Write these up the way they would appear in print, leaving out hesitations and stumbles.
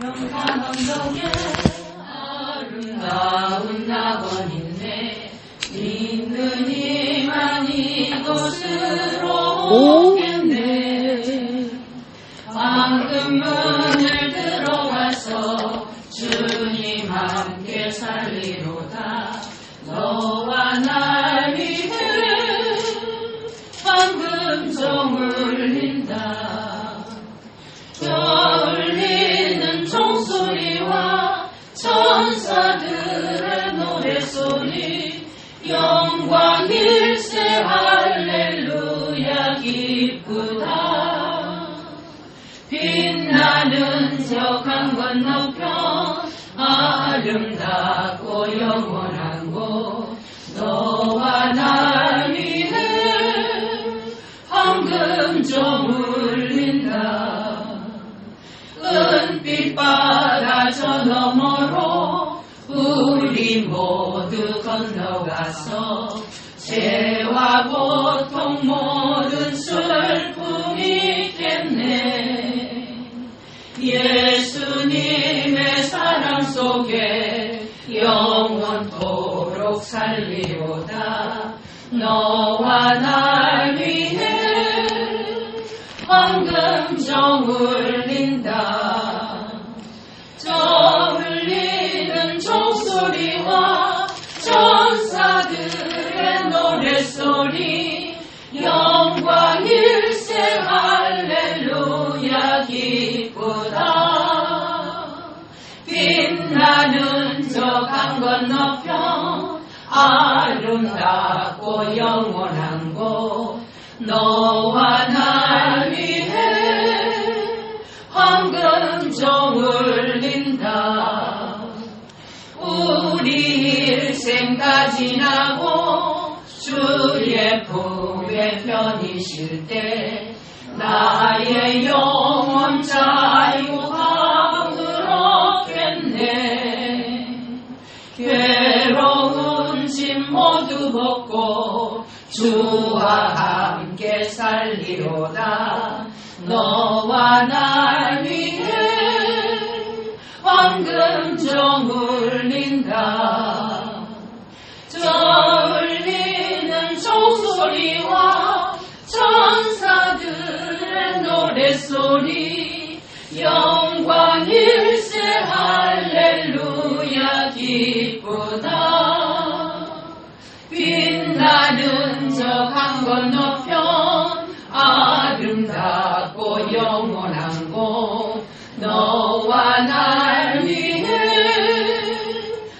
평탄 언덕에 아름다운 낙원이네. 믿는 이만 이곳으로 오겠네. 방금 문을 들어와서 주님 함께 살리로다. 너와 날 위해 방금 종 울린다. 울리는 종소리와 천사들의 노래소리, 영광 일세 할렐루야 기쁘다. 빛나는 저 강 건너편 아름답고 영원한 곳, 너와 날 위해 방금 좀 울린다. 은빛 바다 저 너머로 우리 모두 건너가서 죄와 고통 모든 슬픔이 있겠네. 예수님의 사랑 속에 영원토록 살리로다. 너와 날 위해 방금 종 울린다. 저 울리는 종소리와 천사들의 노래소리, 영광 일세 할렐루야 기쁘다. 빛나는 저 강 건너편 아름답고 영원한 곳, 너와 날 위해 방금 종 울린다. 우리 일생 다 지나고 주의 품에 편히 쉴 때 나의 영혼 자유함을 얻겠네. 괴로운 짐 모두 벗고 주와 함께 살리로다. 너와 날 위해 방금 종 울린다. 저 울리는 종소리와 천사들의 노래소리, 영광 일세 할렐루야 기쁘다. 빛나는 저 강 건너편 아름답고 영원한 곳, 너와 날 위해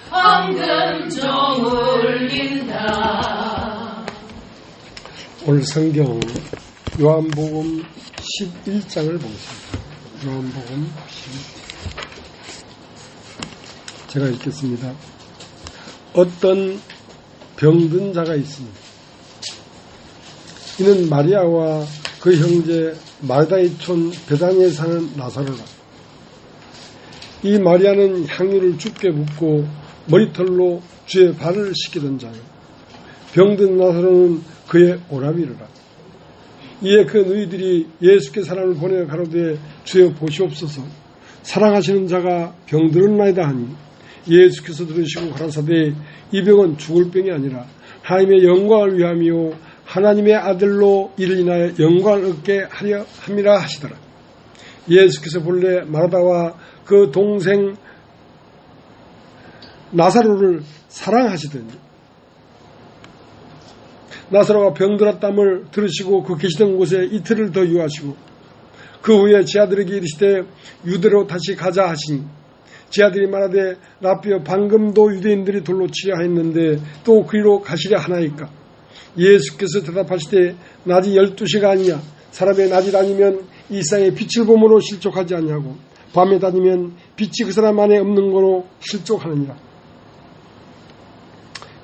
방금 종 울린다. 오늘 성경 요한복음 11장을 보겠습니다. 요한복음 11장. 제가 읽겠습니다. 어떤 병든 자가 있습니다. 이는 마리아와 그 형제 마르다의 촌 베다니에 사는 나사로라. 이 마리아는 향유를 주께 붓고 머리털로 주의 발을 씻기던 자요, 병든 나사로는 그의 오라비르라. 이에 그 너희들이 예수께 사람을 보내어 가로되 주여 보시옵소서, 사랑하시는 자가 병들었나이다 하니, 예수께서 들으시고 가라사대 이 병은 죽을 병이 아니라 하나님의 영광을 위함이요 하나님의 아들로 이를 인하여 영광을 얻게 하려 함이라 하시더라. 예수께서 본래 마르다와 그 동생 나사로를 사랑하시더니 나사로가 병들었담을 들으시고 그 계시던 곳에 이틀을 더 유하시고 그 후에 제 아들에게 이르시되 유대로 다시 가자 하시니, 제 아들이 말하되 라삐여 방금도 유대인들이 돌로 치려 하였는데 또 그리로 가시려 하나이까. 예수께서 대답하시되 낮이 12시가 아니냐. 사람의 낮이 다니면 이 세상의 빛을 봄으로 실족하지 아니하고 밤에 다니면 빛이 그 사람 안에 없는 거로 실족하느니라.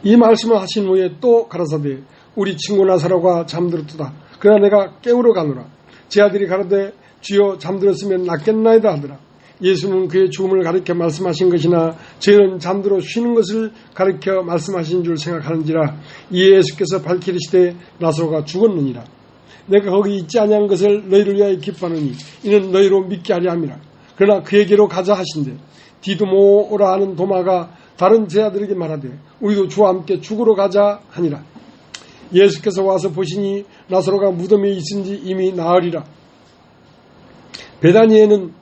이 말씀을 하신 후에 또 가라사대 우리 친구 나사로가 잠들었도다. 그러나 내가 깨우러 가노라. 제 아들이 가라되 주여 잠들었으면 낫겠나이다 하더라. 예수는 그의 죽음을 가리켜 말씀하신 것이나 저희는 잠들어 쉬는 것을 가리켜 말씀하신 줄 생각하는지라. 이에 예수께서 밝히시되 나사로가 죽었느니라. 내가 거기 있지 아니한 것을 너희를 위하여 기뻐하노니 이는 너희로 믿게 하려 함이라. 그러나 그에게로 가자 하신대 디두모라 하는 도마가 다른 제자들에게 말하되 우리도 주와 함께 죽으러 가자 하니라. 예수께서 와서 보시니 나사로가 무덤에 있은지 이미 나으리라. 베다니는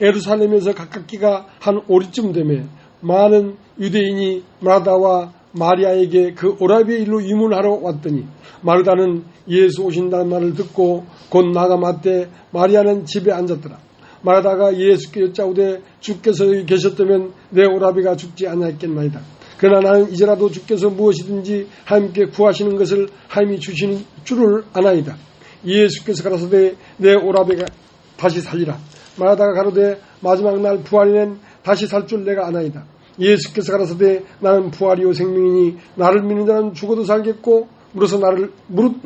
예루살렘에서 가깝기가 한 오리쯤 되매 많은 유대인이 마르다와 마리아에게 그 오라비의 일로 유문하러 왔더니 마르다는 예수 오신다는 말을 듣고 곧 나가 맞되 마리아는 집에 앉았더라. 마르다가 예수께 여짜오되 주께서 여기 계셨다면 내 오라비가 죽지 아니하였겠나이다. 그러나 나는 이제라도 주께서 무엇이든지 하나님께 구하시는 것을 하나님이 주시는 줄을 아나이다. 예수께서 가라사대 내 오라비가 다시 살리라. 마르다가 가로되 마지막 날 부활에는 다시 살 줄 내가 아나이다. 예수께서 가라사대 나는 부활이요 생명이니 나를 믿는 자는 죽어도 살겠고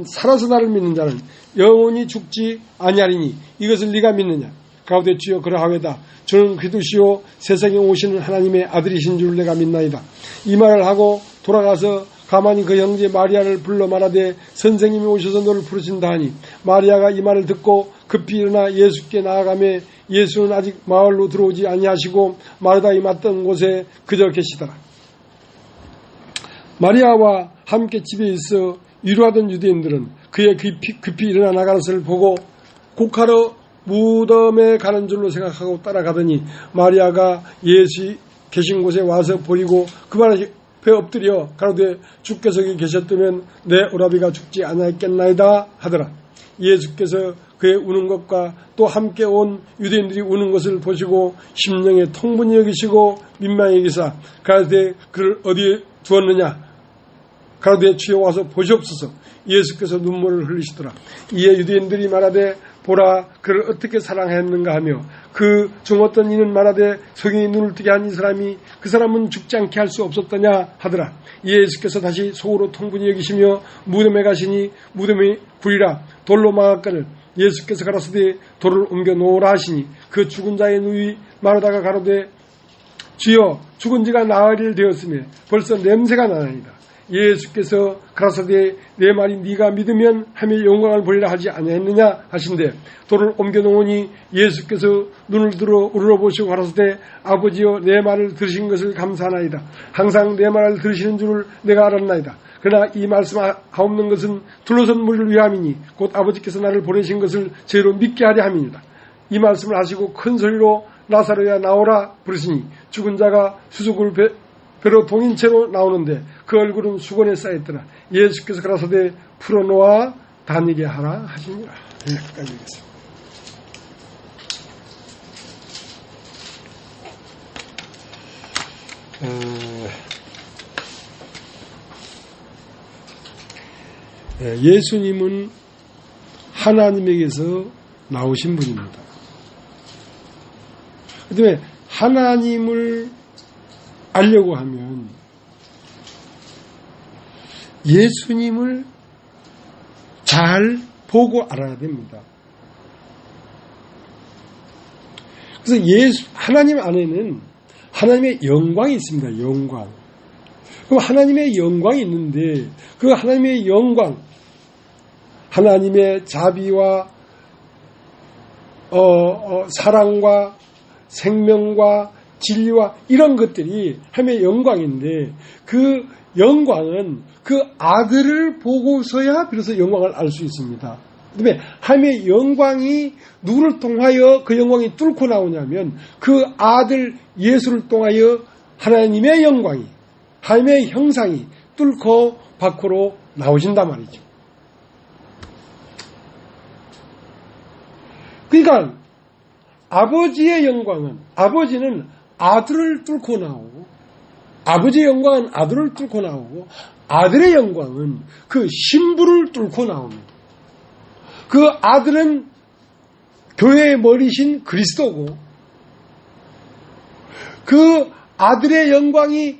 살아서 나를 믿는 자는 영원히 죽지 아니하리니 이것을 네가 믿느냐. 가로되 주여 그러하외다. 저는 그리스도시요 세상에 오시는 하나님의 아들이신 줄 내가 믿나이다. 이 말을 하고 돌아가서 가만히 그 형제 마리아를 불러 말하되 선생님이 오셔서 너를 부르신다 하니 마리아가 이 말을 듣고 급히 일어나 예수께 나아가매 예수는 아직 마을로 들어오지 아니하시고 마르다이 맞던 곳에 그저 계시더라. 마리아와 함께 집에 있어 위로하던 유대인들은 그의 급히 일어나 나가는 것을 보고 곡하러 무덤에 가는 줄로 생각하고 따라가더니 마리아가 예수 계신 곳에 와서 버리고 그 발 앞에 엎드려 가로되 주께서 여기 계셨다면 내 오라비가 죽지 않았겠나이다 하더라. 예수께서 그의 우는 것과 또 함께 온 유대인들이 우는 것을 보시고 심령에 통분히 여기시고 민망히 여기사 가로되 그를 어디에 두었느냐. 가로되 주여 와서 보시옵소서. 예수께서 눈물을 흘리시더라. 이에 유대인들이 말하되 보라 그를 어떻게 사랑했는가 하며 그 중 어떤 이는 말하되 성경이 눈을 뜨게 한 이 사람이 그 사람은 죽지 않게 할 수 없었더냐 하더라. 예수께서 다시 속으로 통분히 여기시며 무덤에 가시니 무덤이 구리라 돌로 막았거늘 예수께서 가라사대 돌을 옮겨 놓으라 하시니 그 죽은 자의 누이 마르다가 가로되 주여 죽은 지가 나흘이 되었으며 벌써 냄새가 나나이다. 예수께서 가라사대 내 말이 네가 믿으면 하며 영광을 보리라 하지 아니했느냐 하신대 돌을 옮겨 놓으니 예수께서 눈을 들어 우러러보시고 가라사대 아버지여 내 말을 들으신 것을 감사하나이다. 항상 내 말을 들으시는 줄을 내가 알았나이다. 그러나 이 말씀 하옵는 것은 둘러선 무리를 위함이니 곧 아버지께서 나를 보내신 것을 저희로 믿게 하려 함이니라. 이 말씀을 하시고 큰 소리로 나사로야 나오라 부르시니 죽은 자가 수족을 배로 동인 채로 나오는데 그 얼굴은 수건에 쌓였더라. 예수께서 가라사대 풀어놓아 다니게 하라 하시니라. 여기까지 읽겠습니다. 예수님은 하나님에게서 나오신 분입니다. 그 다음에 하나님을 알려고 하면 예수님을 잘 보고 알아야 됩니다. 그래서 하나님 안에는 하나님의 영광이 있습니다. 영광. 그럼 하나님의 영광이 있는데 그 하나님의 영광, 하나님의 자비와 사랑과 생명과 진리와 이런 것들이 하나님의 영광인데 그 영광은 그 아들을 보고서야 비로소 영광을 알 수 있습니다. 그다음에 하나님의 영광이 누구를 통하여 그 영광이 뚫고 나오냐면 그 아들 예수를 통하여 하나님의 영광이 하나님의 형상이 뚫고 밖으로 나오신단 말이죠. 그러니까 아버지의 영광은 아버지는 아들을 뚫고 나오고 아버지의 영광은 아들을 뚫고 나오고 아들의 영광은 그 신부를 뚫고 나옵니다. 그 아들은 교회의 머리신 그리스도고 그 아들의 영광이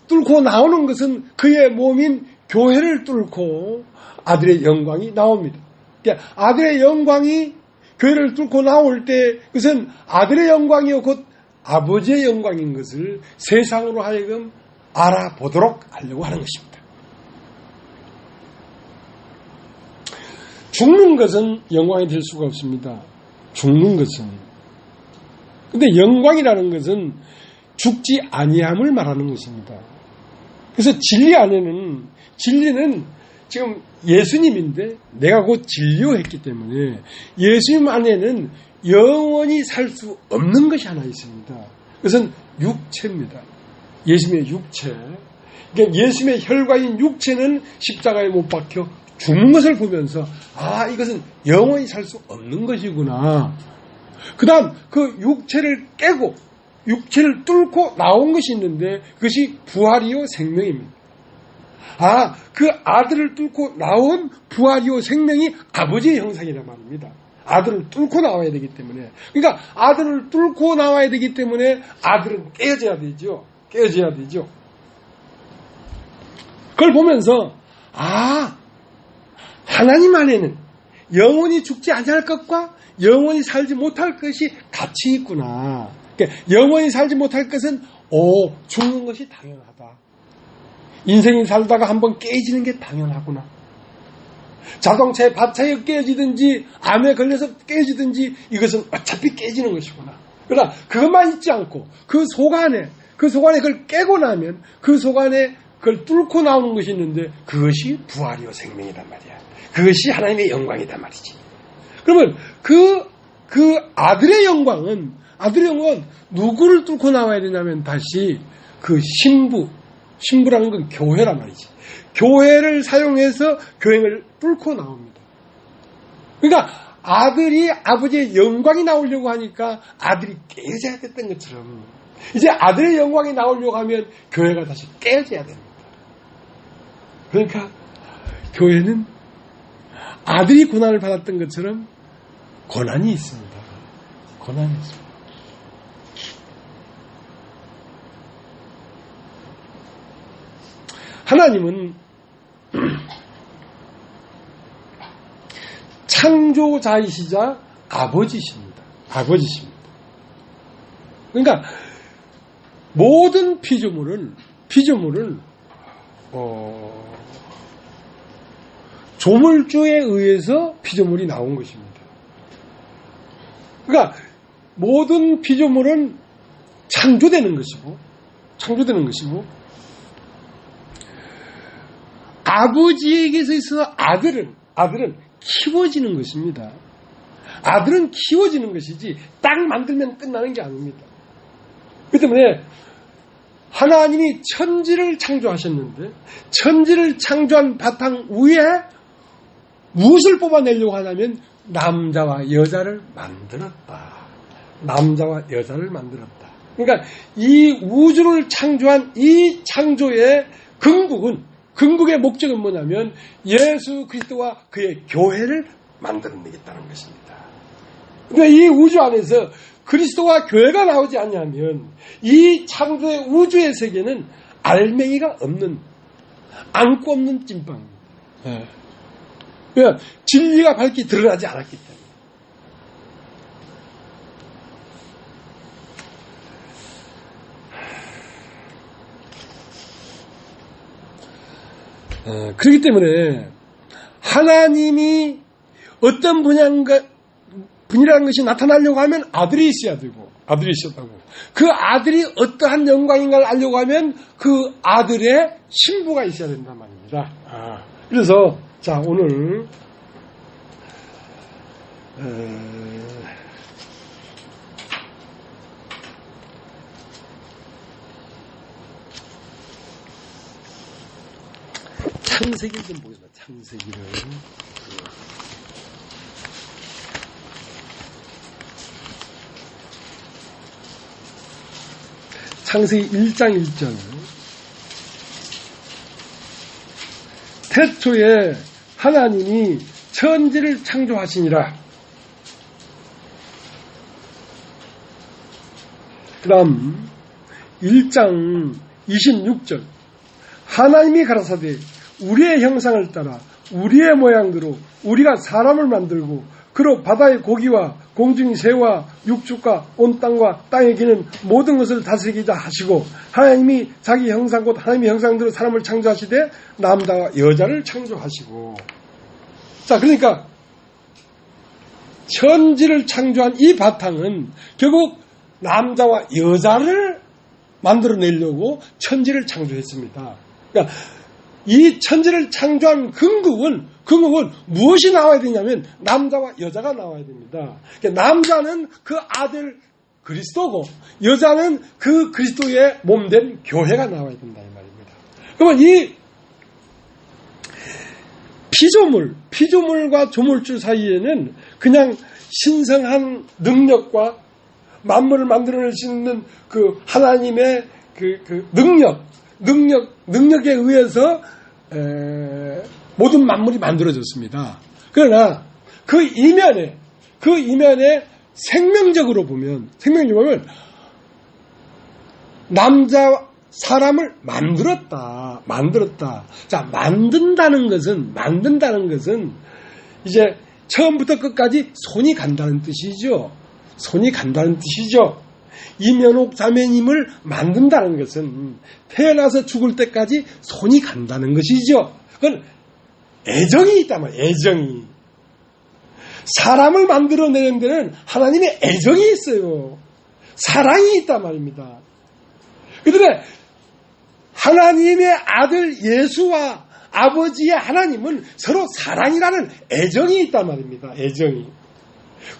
뚫고 나오는 것은 그의 몸인 교회를 뚫고 아들의 영광이 나옵니다. 그러니까 아들의 영광이 교회를 뚫고 나올 때 그것은 아들의 영광이요 곧 아버지의 영광인 것을 세상으로 하여금 알아보도록 하려고 하는 것입니다. 죽는 것은 영광이 될 수가 없습니다. 죽는 것은 근데 영광이라는 것은 죽지 아니함을 말하는 것입니다. 그래서 진리는 지금 예수님인데 내가 곧 진료했기 때문에 예수님 안에는 영원히 살 수 없는 것이 하나 있습니다. 그것은 육체입니다. 예수님의 육체. 그러니까 예수님의 혈과인 육체는 십자가에 못 박혀 죽는 것을 보면서 이것은 영원히 살 수 없는 것이구나. 그 다음 그 육체를 깨고 육체를 뚫고 나온 것이 있는데 그것이 부활이요 생명입니다. 그 아들을 뚫고 나온 부활이요 생명이 아버지의 형상이란 말입니다. 아들을 뚫고 나와야 되기 때문에. 그러니까 아들을 뚫고 나와야 되기 때문에 아들은 깨어져야 되죠. 깨어져야 되죠. 그걸 보면서 하나님 안에는 영원히 죽지 않을 것과 영원히 살지 못할 것이 같이 있구나. 그러니까 영원히 살지 못할 것은 죽는 것이 당연하다. 인생이 살다가 한번 깨지는 게 당연하구나. 자동차에 밭차에 깨지든지 암에 걸려서 깨지든지 이것은 어차피 깨지는 것이구나. 그러나 그것만 있지 않고 그 속 안에 그걸 깨고 나면 그 속 안에 그걸 뚫고 나오는 것이 있는데 그것이 부활이요 생명이란 말이야. 그것이 하나님의 영광이란 말이지. 그러면 그 아들의 영광은 누구를 뚫고 나와야 되냐면 다시 그 신부라는 건 교회란 말이지. 교회를 사용해서 교회를 뚫고 나옵니다. 그러니까 아들이 아버지의 영광이 나오려고 하니까 아들이 깨져야 됐던 것처럼 이제 아들의 영광이 나오려고 하면 교회가 다시 깨져야 됩니다. 그러니까 교회는 아들이 고난을 받았던 것처럼 고난이 있습니다. 고난이 있습니다. 하나님은 창조자이시자 아버지십니다. 그러니까 모든 피조물은 조물주에 의해서 피조물이 나온 것입니다. 그러니까 모든 피조물은 창조되는 것이고 아버지에게서 있어서 아들은 키워지는 것입니다. 아들은 키워지는 것이지 딱 만들면 끝나는 게 아닙니다. 그렇기 때문에 하나님이 천지를 창조하셨는데 천지를 창조한 바탕 위에 무엇을 뽑아내려고 하냐면 남자와 여자를 만들었다. 그러니까 이 우주를 창조한 이 창조의 궁극의 목적은 뭐냐면 예수 그리스도와 그의 교회를 만들어내겠다는 것입니다. 그러니까 이 우주 안에서 그리스도와 교회가 나오지 않냐면 이 창조의 우주의 세계는 알맹이가 없는, 안고 없는 찐빵입니다. 그러니까 진리가 밝게 드러나지 않았기 때문에. 그렇기 때문에 하나님이 어떤 분이라는 것이 나타나려고 하면 아들이 있어야 되고, 아들이 있었다고. 그 아들이 어떠한 영광인가를 알려고 하면 그 아들의 신부가 있어야 된단 말입니다. 그래서 자 오늘 창세기를 좀 보겠습니다. 창세기를. 창세기 1장 1절. 태초에 하나님이 천지를 창조하시니라. 그 다음 1장 26절. 하나님이 가라사대 우리의 형상을 따라 우리의 모양대로 우리가 사람을 만들고 그로 바다의 고기와 공중의 새와 육축과 온 땅과 땅에 기는 모든 것을 다스리기자 하시고 하나님이 자기 형상 곧 하나님의 형상대로 사람을 창조하시되 남자와 여자를 창조하시고. 자, 그러니까 천지를 창조한 이 바탕은 결국 남자와 여자를 만들어내려고 천지를 창조했습니다. 그러니까 이 천지를 창조한 근거는 무엇이 나와야 되냐면 남자와 여자가 나와야 됩니다. 그러니까 남자는 그 아들 그리스도고 여자는 그 그리스도의 몸된 교회가 나와야 된다 이 말입니다. 그러면 이 피조물과 조물주 사이에는 그냥 신성한 능력과 만물을 만들어낼 수 있는 그 하나님의 그 능력에 의해서 모든 만물이 만들어졌습니다. 그러나 그 이면에 생명적으로 보면 사람을 만들었다. 자, 만든다는 것은 이제 처음부터 끝까지 손이 간다는 뜻이죠. 이면옥 자매님을 만든다는 것은 태어나서 죽을 때까지 손이 간다는 것이죠. 그건 애정이 있단 말이에요. 애정이. 사람을 만들어내는 데는 하나님의 애정이 있어요. 사랑이 있단 말입니다. 그런데 하나님의 아들 예수와 아버지의 하나님은 서로 사랑이라는 애정이 있단 말입니다. 애정이.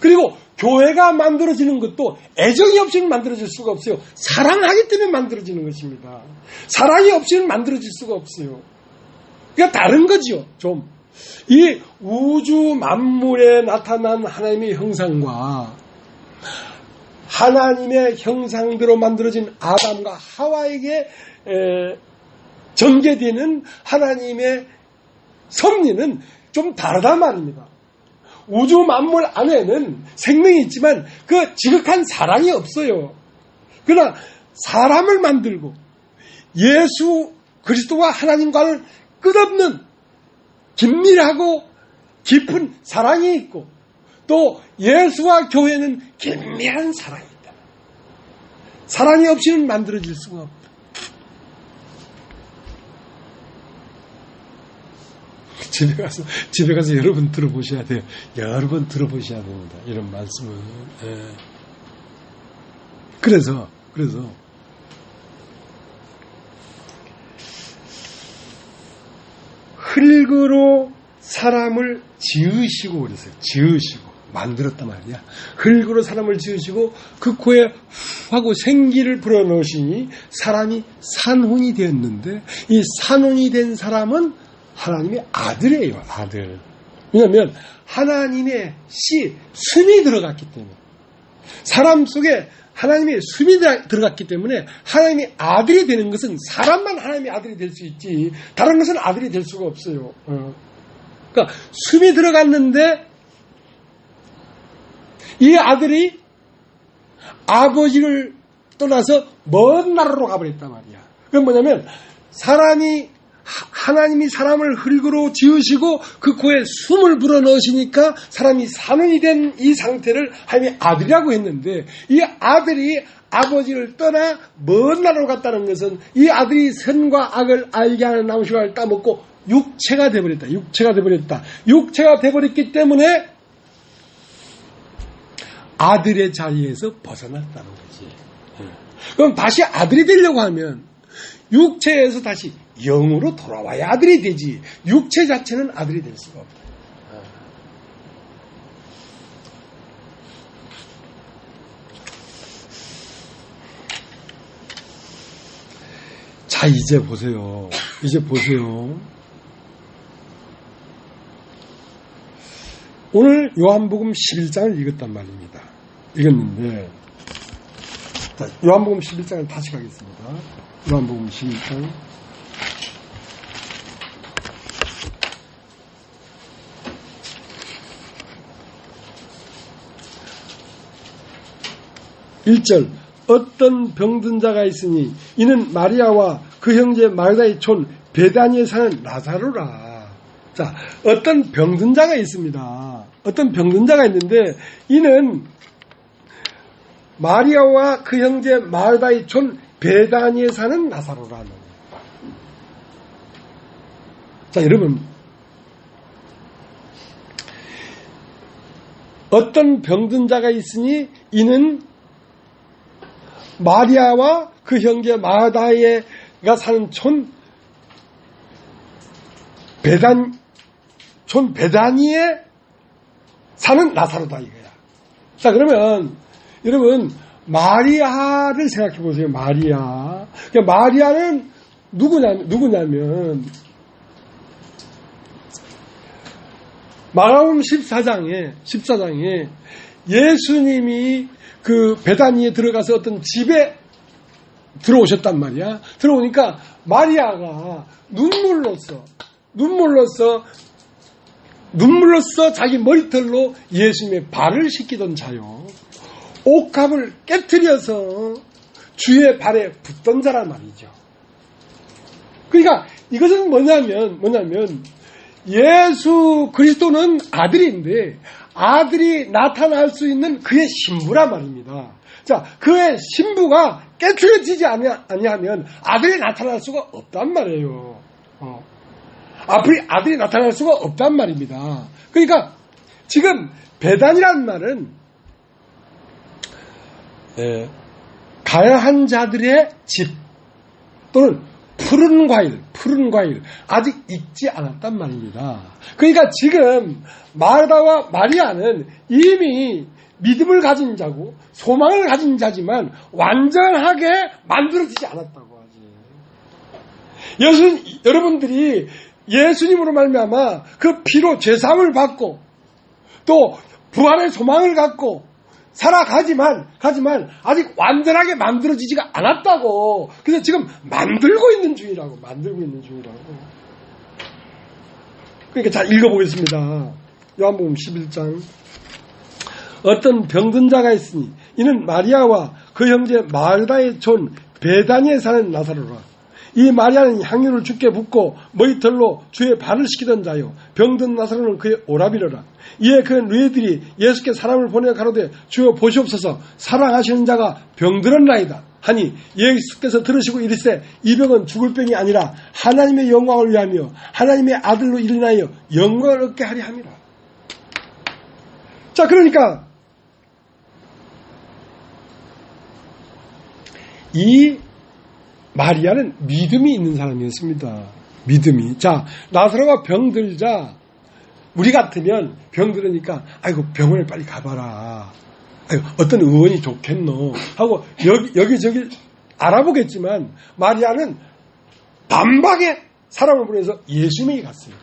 그리고 교회가 만들어지는 것도 애정이 없이는 만들어질 수가 없어요. 사랑하기 때문에 만들어지는 것입니다. 사랑이 없이는 만들어질 수가 없어요. 그러니까 다른 거지요. 좀. 이 우주 만물에 나타난 하나님의 형상과 하나님의 형상대로 만들어진 아담과 하와에게 전개되는 하나님의 섭리는 좀 다르단 말입니다. 우주 만물 안에는 생명이 있지만 그 지극한 사랑이 없어요. 그러나 사람을 만들고 예수 그리스도와 하나님과는 끝없는 긴밀하고 깊은 사랑이 있고 또 예수와 교회는 긴밀한 사랑이 있다. 사랑이 없이는 만들어질 수가 없다. 집에 가서 여러분 들어보셔야 돼요. 여러 번 들어보셔야 됩니다. 이런 말씀을. 그래서 흙으로 사람을 지으시고 그랬어요. 만들었단 말이야. 흙으로 사람을 지으시고 그 코에 하고 생기를 불어넣으시니 사람이 산혼이 되었는데 이 산혼이 된 사람은 하나님의 아들이에요. 아들. 왜냐하면 하나님의 숨이 들어갔기 때문에 사람 속에 하나님의 숨이 들어갔기 때문에 하나님의 아들이 되는 것은 사람만 하나님의 아들이 될 수 있지 다른 것은 아들이 될 수가 없어요. 그러니까 숨이 들어갔는데 이 아들이 아버지를 떠나서 먼 나라로 가버렸단 말이야. 그건 뭐냐면 하나님이 사람을 흙으로 지으시고 그 코에 숨을 불어넣으시니까 사람이 산원이 된 이 상태를 하나님의 아들이라고 했는데 이 아들이 아버지를 떠나 먼 나라로 갔다는 것은 이 아들이 선과 악을 알게 하는 나무씨를 따먹고 육체가 되어버렸다. 육체가 되어버렸기 때문에 아들의 자리에서 벗어났다는 거지. 그럼 다시 아들이 되려고 하면 육체에서 다시 영으로 돌아와야 아들이 되지 육체 자체는 아들이 될 수가 없다. 자, 이제 보세요. 오늘 요한복음 11장을 읽었단 말입니다. 읽었는데 자, 요한복음 11장을 다시 가겠습니다. 요한복음 11장 1절 어떤 병든 자가 있으니 이는 마리아와 그 형제 마르다의 촌 베다니에 사는 라자로라. 자, 어떤 병든 자가 있습니다. 어떤 병든 자가 있는데 이는 마리아와 그 형제 마르다의 촌 베다니에 사는 라자로라는. 자, 여러분 어떤 병든 자가 있으니 이는 마리아와 그 형제 마다에가 사는 촌 베다니에 사는 나사로다 이거야. 자, 그러면 여러분 마리아를 생각해 보세요. 마리아. 그러니까 마리아는 누구냐면 마가복음 14장에 예수님이 그 베다니에 들어가서 어떤 집에 들어오셨단 말이야. 들어오니까 마리아가 눈물로써 자기 머리털로 예수님의 발을 씻기던 자요. 옥합을 깨트려서 주의 발에 붙던 자란 말이죠. 그러니까 이것은 뭐냐면 예수 그리스도는 아들인데 아들이 나타날 수 있는 그의 신부란 말입니다. 자, 그의 신부가 깨트려지지 아니하면 아들이 나타날 수가 없단 말이에요. 아들이 나타날 수가 없단 말입니다. 그러니까 지금 배단이란 말은 가야한 자들의 집 또는 푸른 과일 아직 익지 않았단 말입니다. 그러니까 지금 마르다와 마리아는 이미 믿음을 가진 자고 소망을 가진 자지만 완전하게 만들어지지 않았다고 하지. 여러분들이 예수님으로 말미암아 그 피로 죄사함을 받고 또 부활의 소망을 갖고 살아가지만 아직 완전하게 만들어지지가 않았다고. 그래서 지금 만들고 있는 중이라고. 그러니까 자, 읽어보겠습니다. 요한복음 11장. 어떤 병든 자가 있으니 이는 마리아와 그 형제 마르다의 촌 베다니에 사는 나사로라. 이 마리아는 향유를 주께 붓고 머리털로 주의 발을 씻기던 자요. 병든 나사로는 그의 오라비로라. 이에 그 누이들이 예수께 사람을 보내 가로되 주여 보시옵소서 사랑하시는 자가 병들었나이다 하니 예수께서 들으시고 이르시되 이 병은 죽을 병이 아니라 하나님의 영광을 위하며 하나님의 아들로 일어나여 영광을 얻게 하려 함이라. 자, 그러니까 이 마리아는 믿음이 있는 사람이었습니다. 믿음이. 자, 나사로가 병들자 우리 같으면 병들으니까 아이고 병원에 빨리 가봐라. 아이고 어떤 의원이 좋겠노 하고 여기저기 알아보겠지만 마리아는 단박에 사람을 보내서 예수님에게 갔어요.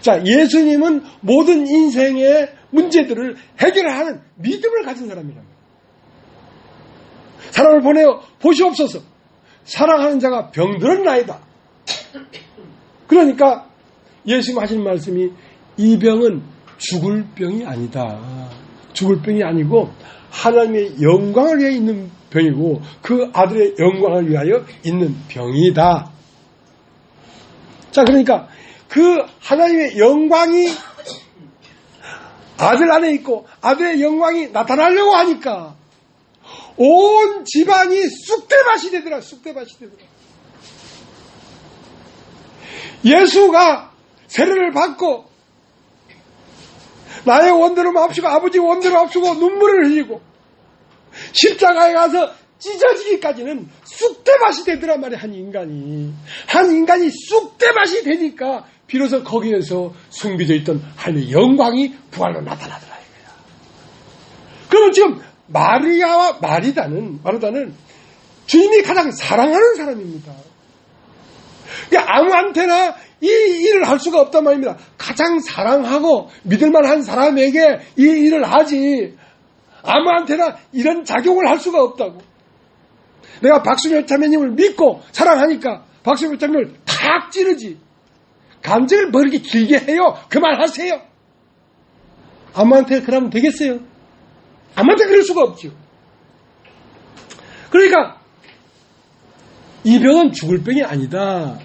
자, 예수님은 모든 인생의 문제들을 해결하는 믿음을 가진 사람이랍니다. 사람을 보내어 보시옵소서 사랑하는 자가 병들었나이다. 그러니까 예수님 하시는 말씀이 이 병은 죽을 병이 아니다. 죽을 병이 아니고 하나님의 영광을 위해 있는 병이고 그 아들의 영광을 위하여 있는 병이다. 자, 그러니까 그 하나님의 영광이 아들 안에 있고 아들의 영광이 나타나려고 하니까 온 집안이 쑥대밭이 되더라. 예수가 세례를 받고 나의 원대로 맙시고 아버지 원대로 맙시고 눈물을 흘리고 십자가에 가서 찢어지기까지는 쑥대밭이 되더란 말이야. 한 인간이 쑥대밭이 되니까 비로소 거기에서 숨겨져 있던 하나님의 영광이 부활로 나타나더라 이거야. 그러면 지금 마리아와 마르다는 주님이 가장 사랑하는 사람입니다. 그러니까 아무한테나 이 일을 할 수가 없단 말입니다. 가장 사랑하고 믿을만한 사람에게 이 일을 하지 아무한테나 이런 작용을 할 수가 없다고. 내가 박수묘 자매님을 믿고 사랑하니까 박수묘 자매님을 탁 찌르지. 감정을 뭐 이렇게 길게 해요. 그만하세요. 아무한테 그러면 되겠어요? 아무한테 그럴 수가 없죠. 그러니까 이 병은 죽을 병이 아니다.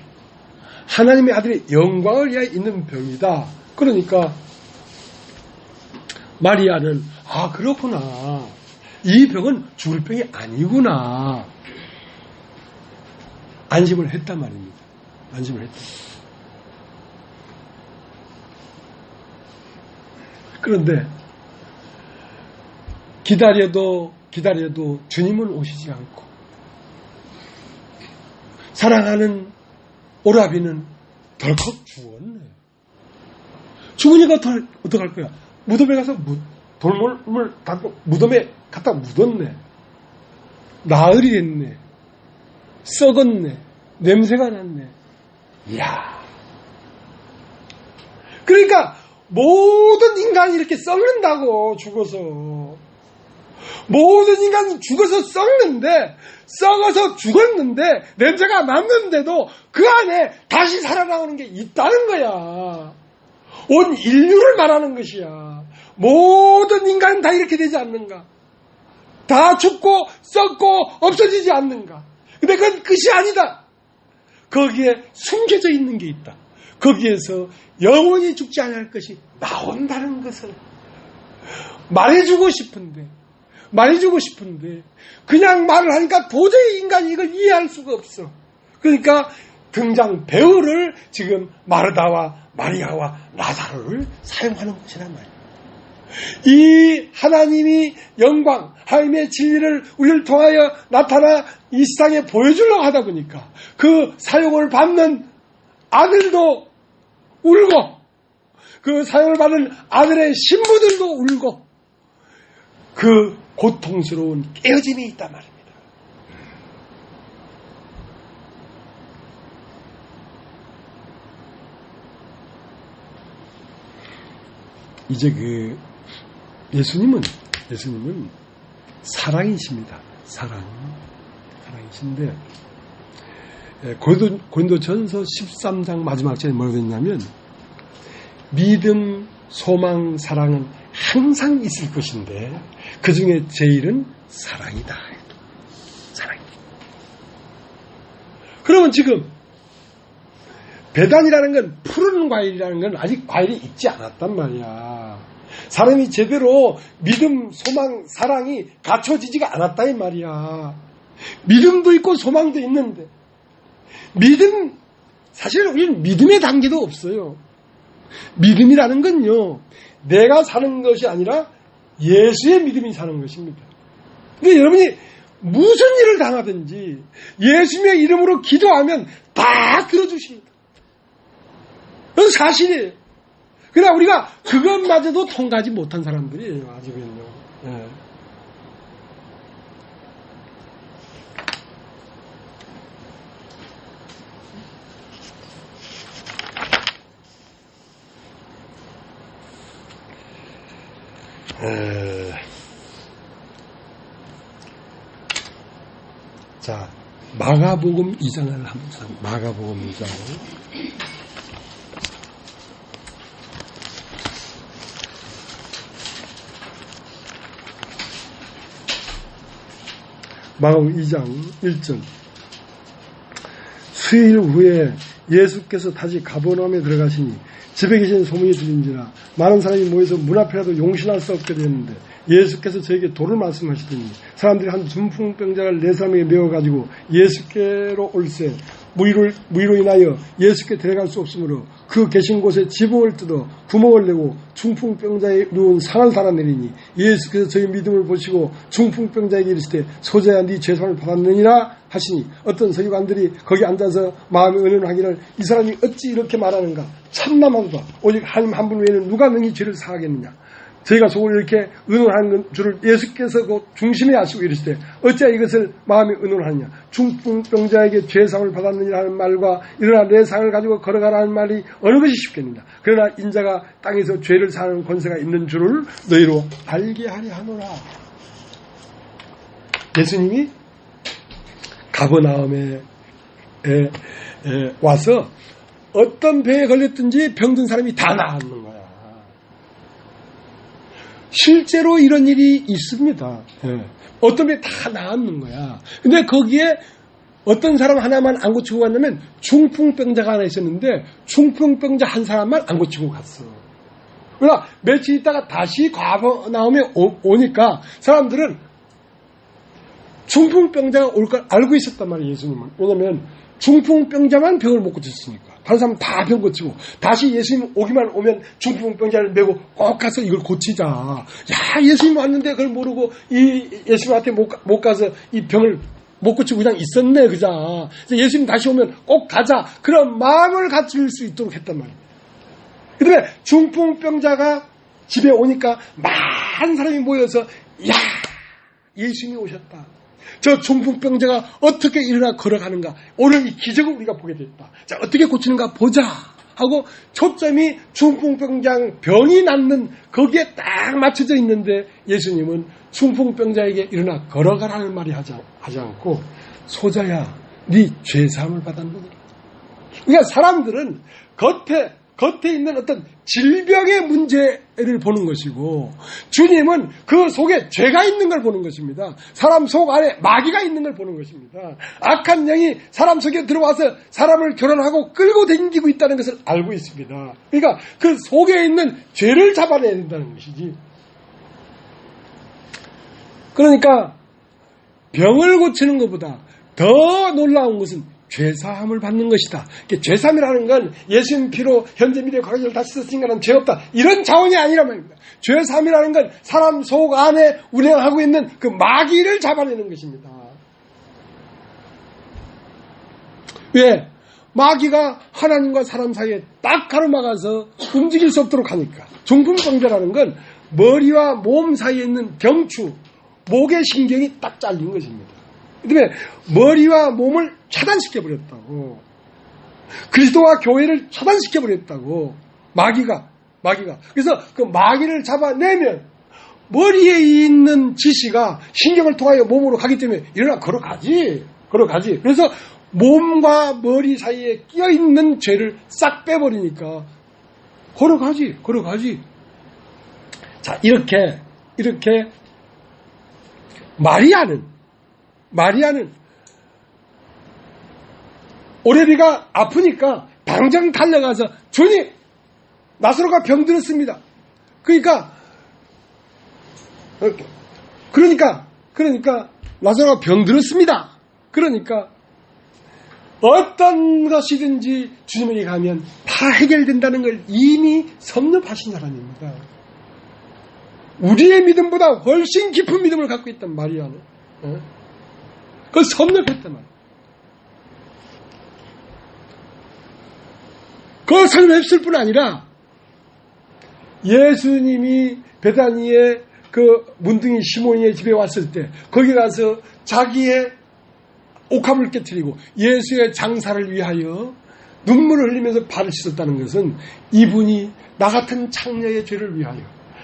하나님의 아들의 영광을 위하여 있는 병이다. 그러니까 마리아는 그렇구나. 이 병은 죽을 병이 아니구나. 안심을 했단 말입니다. 안심을 했다. 그런데 기다려도 주님은 오시지 않고 사랑하는 오라비는 덜컥 죽었네. 죽으니까 어떡할 거야? 무덤에 가서 돌물을 갖고 무덤에 갖다 묻었네. 나흘이 됐네. 썩었네. 냄새가 났네. 이야. 그러니까 모든 인간이 이렇게 썩는다고. 죽어서. 모든 인간이 죽어서 썩는데, 썩어서 죽었는데 냄새가 났는데도 그 안에 다시 살아나오는 게 있다는 거야. 온 인류를 말하는 것이야. 모든 인간은 다 이렇게 되지 않는가? 다 죽고 썩고 없어지지 않는가? 근데 그건 끝이 아니다. 거기에 숨겨져 있는 게 있다. 거기에서 영원히 죽지 않을 것이 나온다는 것을 말해주고 싶은데 그냥 말을 하니까 도저히 인간이 이걸 이해할 수가 없어. 그러니까 등장 배우를 지금 마르다와 마리아와 라자로를 사용하는 것이란 말이에요. 이 하나님이 영광, 하나님의 진리를 우리를 통하여 나타나 이 세상에 보여주려고 하다 보니까 그 사용을 받는 아들도 울고 그 사용을 받는 아들의 신부들도 울고 그 고통스러운 깨어짐이 있단 말입니다. 이제 예수님은 사랑이십니다. 사랑이신데 고린도전서 13장 마지막 절에 뭐라고 했냐면 믿음, 소망, 사랑은 항상 있을 것인데 그 중에 제일은 사랑이다. 사랑이다. 그러면 지금 배단이라는 건 푸른 과일이라는 건 아직 과일이 익지 않았단 말이야. 사람이 제대로 믿음, 소망, 사랑이 갖춰지지가 않았다 이 말이야. 믿음도 있고 소망도 있는데 믿음, 사실 우리는 믿음의 단계도 없어요. 믿음이라는 건요, 내가 사는 것이 아니라 예수의 믿음이 사는 것입니다. 그러니까 여러분이 무슨 일을 당하든지 예수님의 이름으로 기도하면 다 들어주십니다. 그건 사실이에요. 그러나 우리가 그것마저도 통과하지 못한 사람들이에요. 아직은요. 네. 자, 마가복음 2장을 한번 마가복음 2장. 마가복음 2장 1절. 수일 후에 예수께서 다시 가버나움에 들어가시니 집에 계신 소문이 들린지라 많은 사람이 모여서 문 앞이라도 용신할 수 없게 되었는데 예수께서 저에게 도를 말씀하시더니 사람들이 한 중풍병자를 4사람에게 메워가지고 예수께로 올세 무리로 인하여 예수께 데려갈 수 없으므로 그 계신 곳에 지붕을 뜯어 구멍을 내고 중풍병자에 누운 상을 달아내리니 예수께서 저희 믿음을 보시고 중풍병자에게 이르시되 소자야 네 죄사함을 받았느니라 하시니 어떤 서기관들이 거기 앉아서 마음에 의논하기를 이 사람이 어찌 이렇게 말하는가 참남하도다 오직 하나님 한 분 외에는 누가 능히 죄를 사하겠느냐. 저희가 속으로 이렇게 의논하는 줄을 예수께서 곧 중심에 아시고 이르시되 어찌 이것을 마음에 의논하느냐. 중풍병자에게 죄상을 받았느니라 하는 말과 일어나 내 상을 가지고 걸어가라는 말이 어느 것이 쉽겠느냐. 그러나 인자가 땅에서 죄를 사하는 권세가 있는 줄을 너희로 알게 하려 하노라. 예수님이 가버나움에 와서 어떤 병에 걸렸든지 병든 사람이 다 나았는 거야. 실제로 이런 일이 있습니다. 어떤 병이 다 나았는 거야. 근데 거기에 어떤 사람 하나만 안 고치고 갔냐면 중풍병자가 하나 있었는데 중풍병자 한 사람만 안 고치고 갔어. 그러나 며칠 있다가 다시 가버나움에 오니까 사람들은 중풍병자가 올 걸 알고 있었단 말이에요. 예수님은. 왜냐하면 중풍병자만 병을 못 고쳤으니까. 다른 사람 다 병 고치고 다시 예수님 오기만 오면 중풍병자를 메고 꼭 가서 이걸 고치자. 야, 예수님 왔는데 그걸 모르고 이 예수님한테 못 가서 이 병을 못 고치고 그냥 있었네, 그자. 그래서 예수님 다시 오면 꼭 가자. 그런 마음을 갖출 수 있도록 했단 말입니다. 그 다음에 중풍병자가 집에 오니까 많은 사람이 모여서 야, 예수님이 오셨다. 저 중풍병자가 어떻게 일어나 걸어가는가. 오늘 이 기적을 우리가 보게 됐다. 자, 어떻게 고치는가 보자 하고 초점이 중풍병자 병이 낫는 거기에 딱 맞춰져 있는데 예수님은 중풍병자에게 일어나 걸어가라는 말이 하지 않고 소자야, 네 죄사함을 받았느니라. 그러니까 사람들은 겉에 있는 어떤 질병의 문제를 보는 것이고 주님은 그 속에 죄가 있는 걸 보는 것입니다. 사람 속 안에 마귀가 있는 걸 보는 것입니다. 악한 영이 사람 속에 들어와서 사람을 결혼하고 끌고 다니고 있다는 것을 알고 있습니다. 그러니까 그 속에 있는 죄를 잡아내야 된다는 것이지. 그러니까 병을 고치는 것보다 더 놀라운 것은 죄사함을 받는 것이다. 죄사함이라는 건 예수님 피로 현재 미래 과거를 다 씻었으니까 난 죄 없다. 이런 자원이 아니란 말입니다. 죄사함이라는 건 사람 속 안에 운행하고 있는 그 마귀를 잡아내는 것입니다. 왜? 마귀가 하나님과 사람 사이에 딱 가로막아서 움직일 수 없도록 하니까. 중풍병자라는 건 머리와 몸 사이에 있는 경추, 목의 신경이 딱 잘린 것입니다. 그다음에 머리와 몸을 차단시켜버렸다고. 그리스도와 교회를 차단시켜버렸다고. 마귀가. 그래서 그 마귀를 잡아내면 머리에 있는 지시가 신경을 통하여 몸으로 가기 때문에 일어나 걸어가지. 그래서 몸과 머리 사이에 끼어있는 죄를 싹 빼버리니까 걸어가지. 자, 이렇게 마리아는 오레비가 아프니까 당장 달려가서 주님, 나사로가 병들었습니다. 그러니까 나사로가 병들었습니다. 그러니까 어떤 것이든지 주님에게 가면 다 해결된다는 걸 이미 섭렵하신 사람입니다. 우리의 믿음보다 훨씬 깊은 믿음을 갖고 있단 마리아는. 그걸 섭렵했단 말이에요. 그걸 섭렵했을 뿐 아니라 예수님이 베다니의 그 문둥이 시몬이의 집에 왔을 때 거기 가서 자기의 옥합을 깨뜨리고 예수의 장사를 위하여 눈물을 흘리면서 발을 씻었다는 것은 이분이 나 같은 창녀의 죄를 위하여,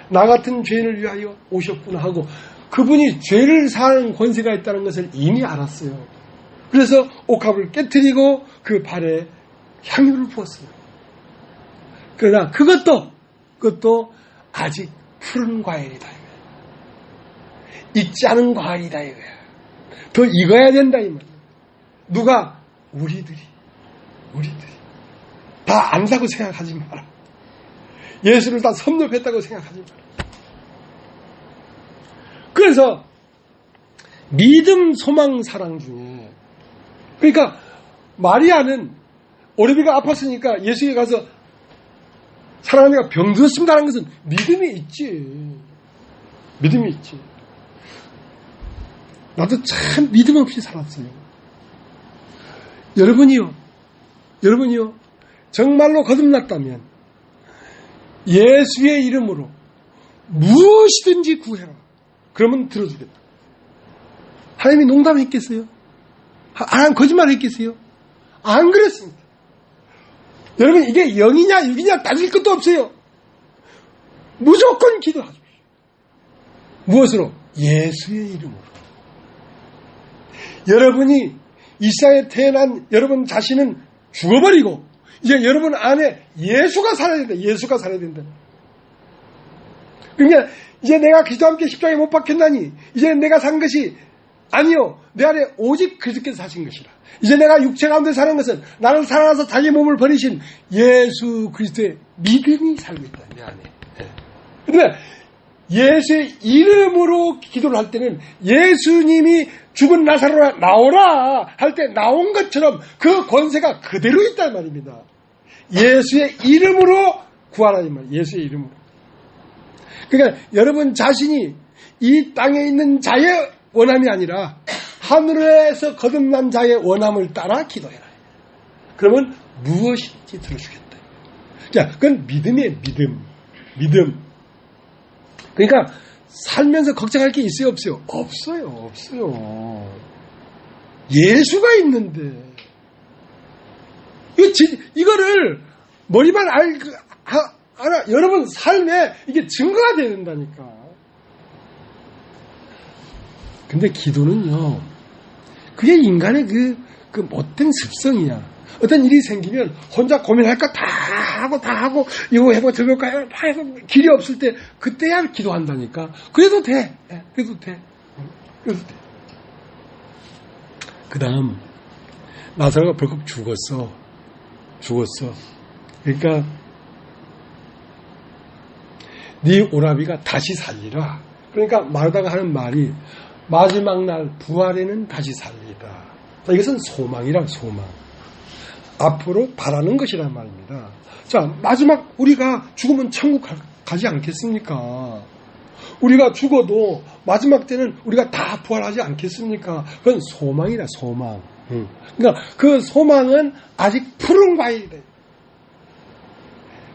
나 같은 죄인을 위하여 오셨구나 하고 그분이 죄를 사는 권세가 있다는 것을 이미 알았어요. 그래서 옥합을 깨뜨리고 그 발에 향유를 부었어요. 그러나 그것도 아직 푸른 과일이다. 익지 않은 과일이다 이거야. 더 익어야 된다 이 말이야. 누가? 우리들이 다 안다고 생각하지 마라. 예수를 다 섭렵했다고 생각하지 마라. 그래서 믿음, 소망, 사랑 중에 그러니까 마리아는 오레비가 아팠으니까 예수에게 가서 사랑하니까 병들었습니다라는 것은 믿음이 있지. 나도 참 믿음 없이 살았어요. 여러분이요 정말로 거듭났다면 예수의 이름으로 무엇이든지 구해라. 그러면 들어주겠다. 하나님이 농담했겠어요? 하나님 거짓말했겠어요? 안 그랬습니다. 여러분 이게 0이냐 6이냐 따질 것도 없어요. 무조건 기도하십시오. 무엇으로? 예수의 이름으로. 여러분이 이 세상에 태어난 여러분 자신은 죽어버리고 이제 여러분 안에 예수가 살아야 된다. 그러니까 이제 내가 그리스도와 함께 십자가에 못 박혔나니 이제 내가 산 것이 아니요 내 안에 오직 그리스도께서 사신 것이라. 이제 내가 육체 가운데 사는 것은 나를 살아나서 자기 몸을 버리신 예수 그리스도의 믿음이 살고 있다 내 안에. 그런데 예수의 이름으로 기도를 할 때는 예수님이 죽은 나사로라 나오라 할 때 나온 것처럼 그 권세가 그대로 있단 말입니다. 예수의 이름으로 구하라 이 말. 예수의 이름으로. 그러니까 여러분 자신이 이 땅에 있는 자의 원함이 아니라 하늘에서 거듭난 자의 원함을 따라 기도해라. 그러면 무엇인지 들어주겠다. 자, 그건 믿음이에요. 믿음. 그러니까 살면서 걱정할 게 있어요, 없어요? 없어요. 예수가 있는데 이거를 머리만 알아. 여러분 삶에 이게 증거가 돼야 된다니까. 근데 기도는요, 그게 인간의 그 못된 습성이야. 어떤 일이 생기면 혼자 고민할 거 다 하고 이거 해보고 저거 해보고 길이 없을 때 그때야 기도한다니까. 그래도 돼. 그 다음 나사로가 벌컥 죽었어. 그러니까 네 오라비가 다시 살리라. 그러니까 마르다가 하는 말이 마지막 날 부활에는 다시 살리라. 자, 이것은 소망이라 소망. 앞으로 바라는 것이란 말입니다. 자, 마지막 우리가 죽으면 천국 가지 않겠습니까? 우리가 죽어도 마지막 때는 우리가 다 부활하지 않겠습니까? 그건 소망이다, 소망. 그러니까 그 소망은 아직 푸른 과일이다.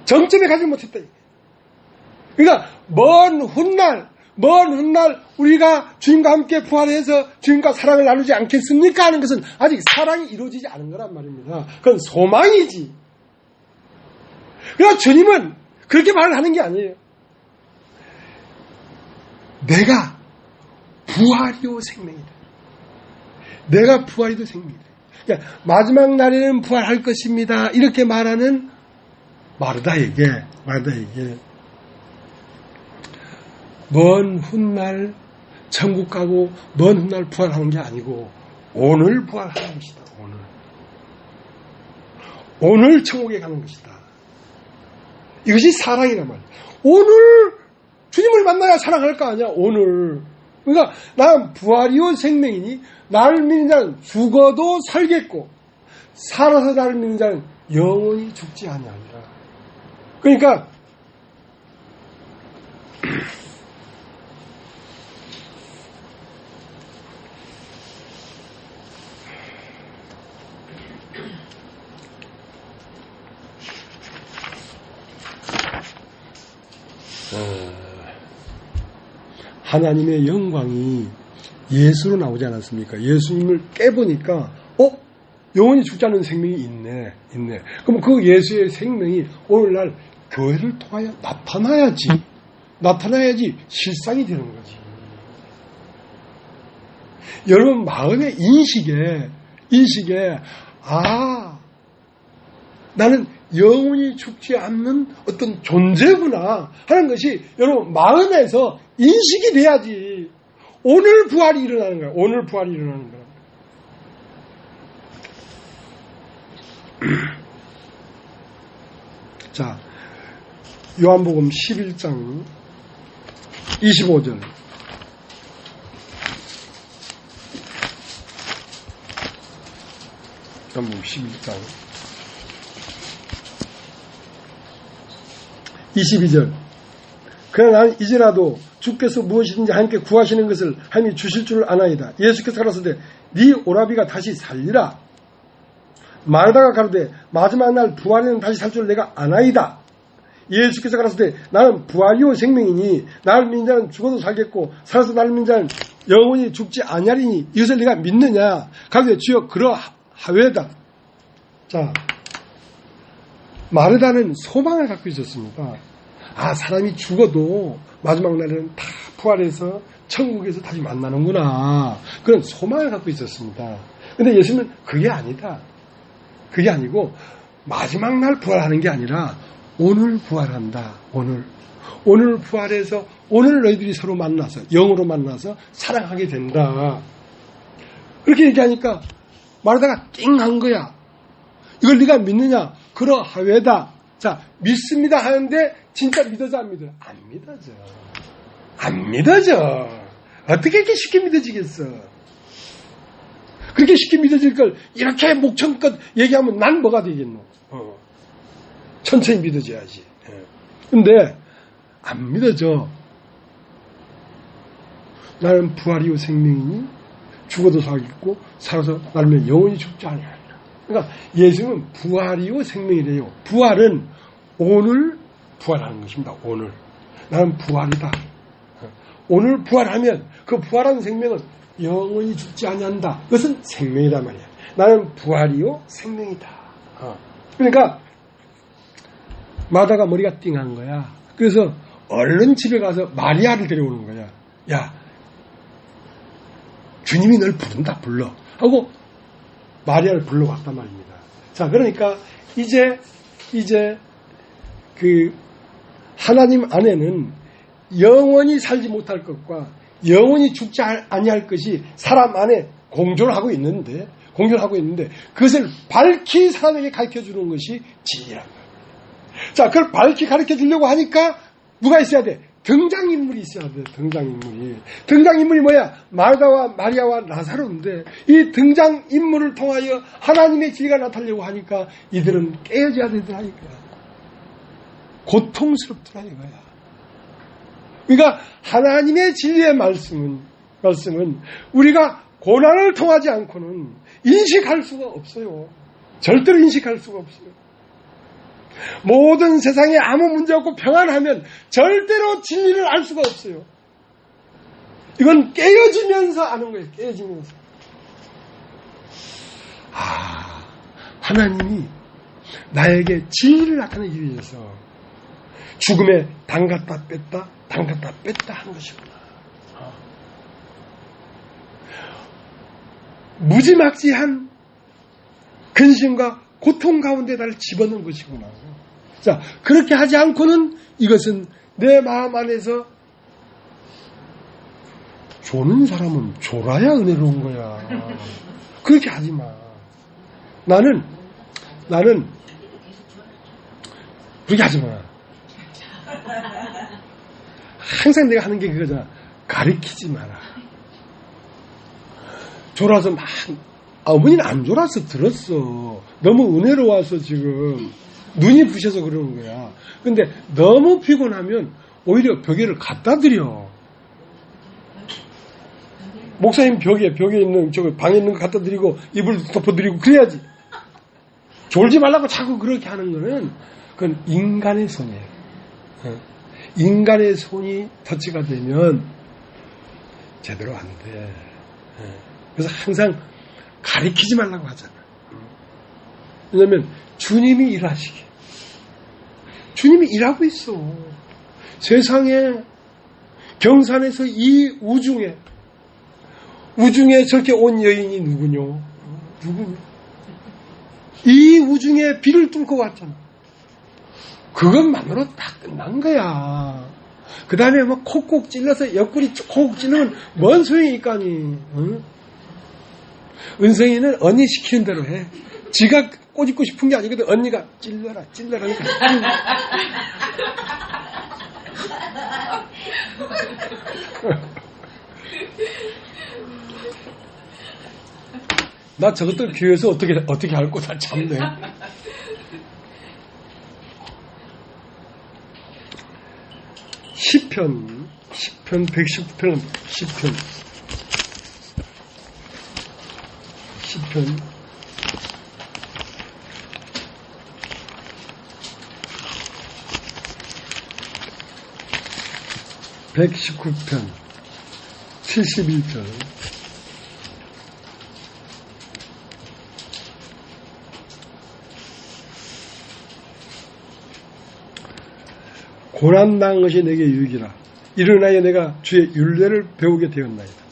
정점에 가지 못했다. 그러니까 먼 훗날 우리가 주님과 함께 부활해서 주님과 사랑을 나누지 않겠습니까? 하는 것은 아직 사랑이 이루어지지 않은 거란 말입니다. 그건 소망이지. 그러나 주님은 그렇게 말을 하는 게 아니에요. 내가 부활이요 생명이다. 내가 부활이요 생명이다. 그러니까 마지막 날에는 부활할 것입니다. 이렇게 말하는 마르다에게 먼 훗날 천국 가고 먼 훗날 부활하는 게 아니고 오늘 부활하는 것이다. 오늘 천국에 가는 것이다. 이것이 사랑이란 말이야. 오늘 주님을 만나야 사랑할 거 아니야. 오늘. 그러니까 난 부활이요 생명이니 나를 믿는 자는 죽어도 살겠고 살아서 나를 믿는 자는 영원히 죽지 아니하리라. 그러니까 하나님의 영광이 예수로 나오지 않았습니까? 예수님을 깨보니까 영원히 죽지 않는 생명이 있네. 그럼 그 예수의 생명이 오늘날 교회를 통하여 나타나야지 실상이 되는 거지. 여러분 마음의 인식에 나는 영원히 죽지 않는 어떤 존재구나 하는 것이 여러분 마음에서 인식이 돼야지. 오늘 부활이 일어나는 거야. 자, 요한복음 11장 25절. 요한복음 11장 22절. 그러나 나는 이제라도 주께서 무엇이든지 함께 구하시는 것을 하나님이 주실 줄 아나이다. 예수께서 가라사대 네 오라비가 다시 살리라. 마르다가 가로되 마지막 날 부활에는 다시 살 줄 내가 아나이다. 예수께서 가라사대 나는 부활이요 생명이니 나를 믿는 자는 죽어도 살겠고 살아서 나를 믿는 자는 영원히 죽지 아니하리니 이것을 네가 믿느냐. 가로되 주여 그러하외다. 자, 마르다는 소망을 갖고 있었습니다. 사람이 죽어도 마지막 날에는 다 부활해서 천국에서 다시 만나는구나. 그런 소망을 갖고 있었습니다. 근데 예수님은 그게 아니다. 그게 아니고 마지막 날 부활하는 게 아니라 오늘 부활한다. 오늘 부활해서 오늘 너희들이 서로 만나서 영으로 만나서 사랑하게 된다. 그렇게 얘기하니까 마르다가 띵한 거야. 이걸 네가 믿느냐? 그러하외다. 자, 믿습니다 하는데 진짜 믿어져 안 믿어요? 안 믿어져. 어떻게 이렇게 쉽게 믿어지겠어? 그렇게 쉽게 믿어질 걸 이렇게 목청껏 얘기하면 난 뭐가 되겠노? 천천히 믿어져야지. 근데 안 믿어져. 나는 부활이요 생명이니 죽어도 살겠고 살아서 나는 영원히 죽지 아니하리라. 그러니까 예수는 부활이요 생명이래요. 부활은 오늘 부활하는 것입니다. 오늘 나는 부활이다. 오늘 부활하면 그 부활한 생명은 영원히 죽지 아니한다. 그것은 생명이란 말이야. 나는 부활이요 생명이다. 그러니까 마다가 머리가 띵한 거야. 그래서 얼른 집에 가서 마리아를 데려오는 거야. 야, 주님이 널 부른다, 불러. 하고 마리아를 불러왔단 말입니다. 자, 그러니까 이제 그 하나님 안에는 영원히 살지 못할 것과 영원히 죽지 아니할 것이 사람 안에 공존을 하고 있는데 그것을 밝히 사람에게 가르쳐 주는 것이 진리란 말이에요. 자, 그걸 밝히 가르쳐 주려고 하니까 누가 있어야 돼? 등장인물이 있어야 돼. 등장인물이 뭐야? 마르다와 마리아와 라사로인데 이 등장인물을 통하여 하나님의 진리가 나타나려고 하니까 이들은 깨어져야 되더라니까. 고통스럽더라 이거야. 그러니까 하나님의 진리의 말씀은 우리가 고난을 통하지 않고는 인식할 수가 없어요. 절대로 인식할 수가 없어요. 모든 세상에 아무 문제 없고 평안하면 절대로 진리를 알 수가 없어요. 이건 깨어지면서 아는 거예요. 깨어지면서. 하나님이 나에게 진리를 나타내기 위해서 죽음에 담갔다 뺐다 하는 것이구나. 무지막지한 근심과 고통 가운데 나를 집어넣은 것이구나. 자, 그렇게 하지 않고는 이것은 내 마음 안에서 조는 사람은 졸아야 은혜로운 거야. 그렇게 하지 마. 나는 그렇게 하지 마. 항상 내가 하는 게 그거잖아. 가리키지 마라. 졸아서 막 어머니는 안 졸아서 들었어. 너무 은혜로워서 지금 눈이 부셔서 그러는 거야. 근데 너무 피곤하면 오히려 벽에를 갖다 드려. 목사님 벽에 있는 방에 있는 거 갖다 드리고 이불 덮어드리고 그래야지. 졸지 말라고 자꾸 그렇게 하는 거는 그건 인간의 손이에요. 인간의 손이 터치가 되면 제대로 안 돼. 그래서 항상 가리키지 말라고 하잖아. 왜냐하면 주님이 일하시게. 주님이 일하고 있어. 세상에 경산에서 이 우중에 저렇게 온 여인이 누구뇨? 누구? 이 우중에 비를 뚫고 왔잖아. 그것만으로 다 끝난 거야. 그 다음에 막 콕콕 찔러서 옆구리 콕콕 찔르면 뭔 소용이니까니. 응? 은성이는 언니 시키는 대로 해. 지가 꼬집고 싶은 게 아니거든. 언니가 찔러라 하니까. 나 저것들 교회에서 어떻게 할 거다 참네. 시편 119편 시편 119편 71절 고난당한 것이 내게 유익이라. 일어나여 내가 주의 율례를 배우게 되었나이다.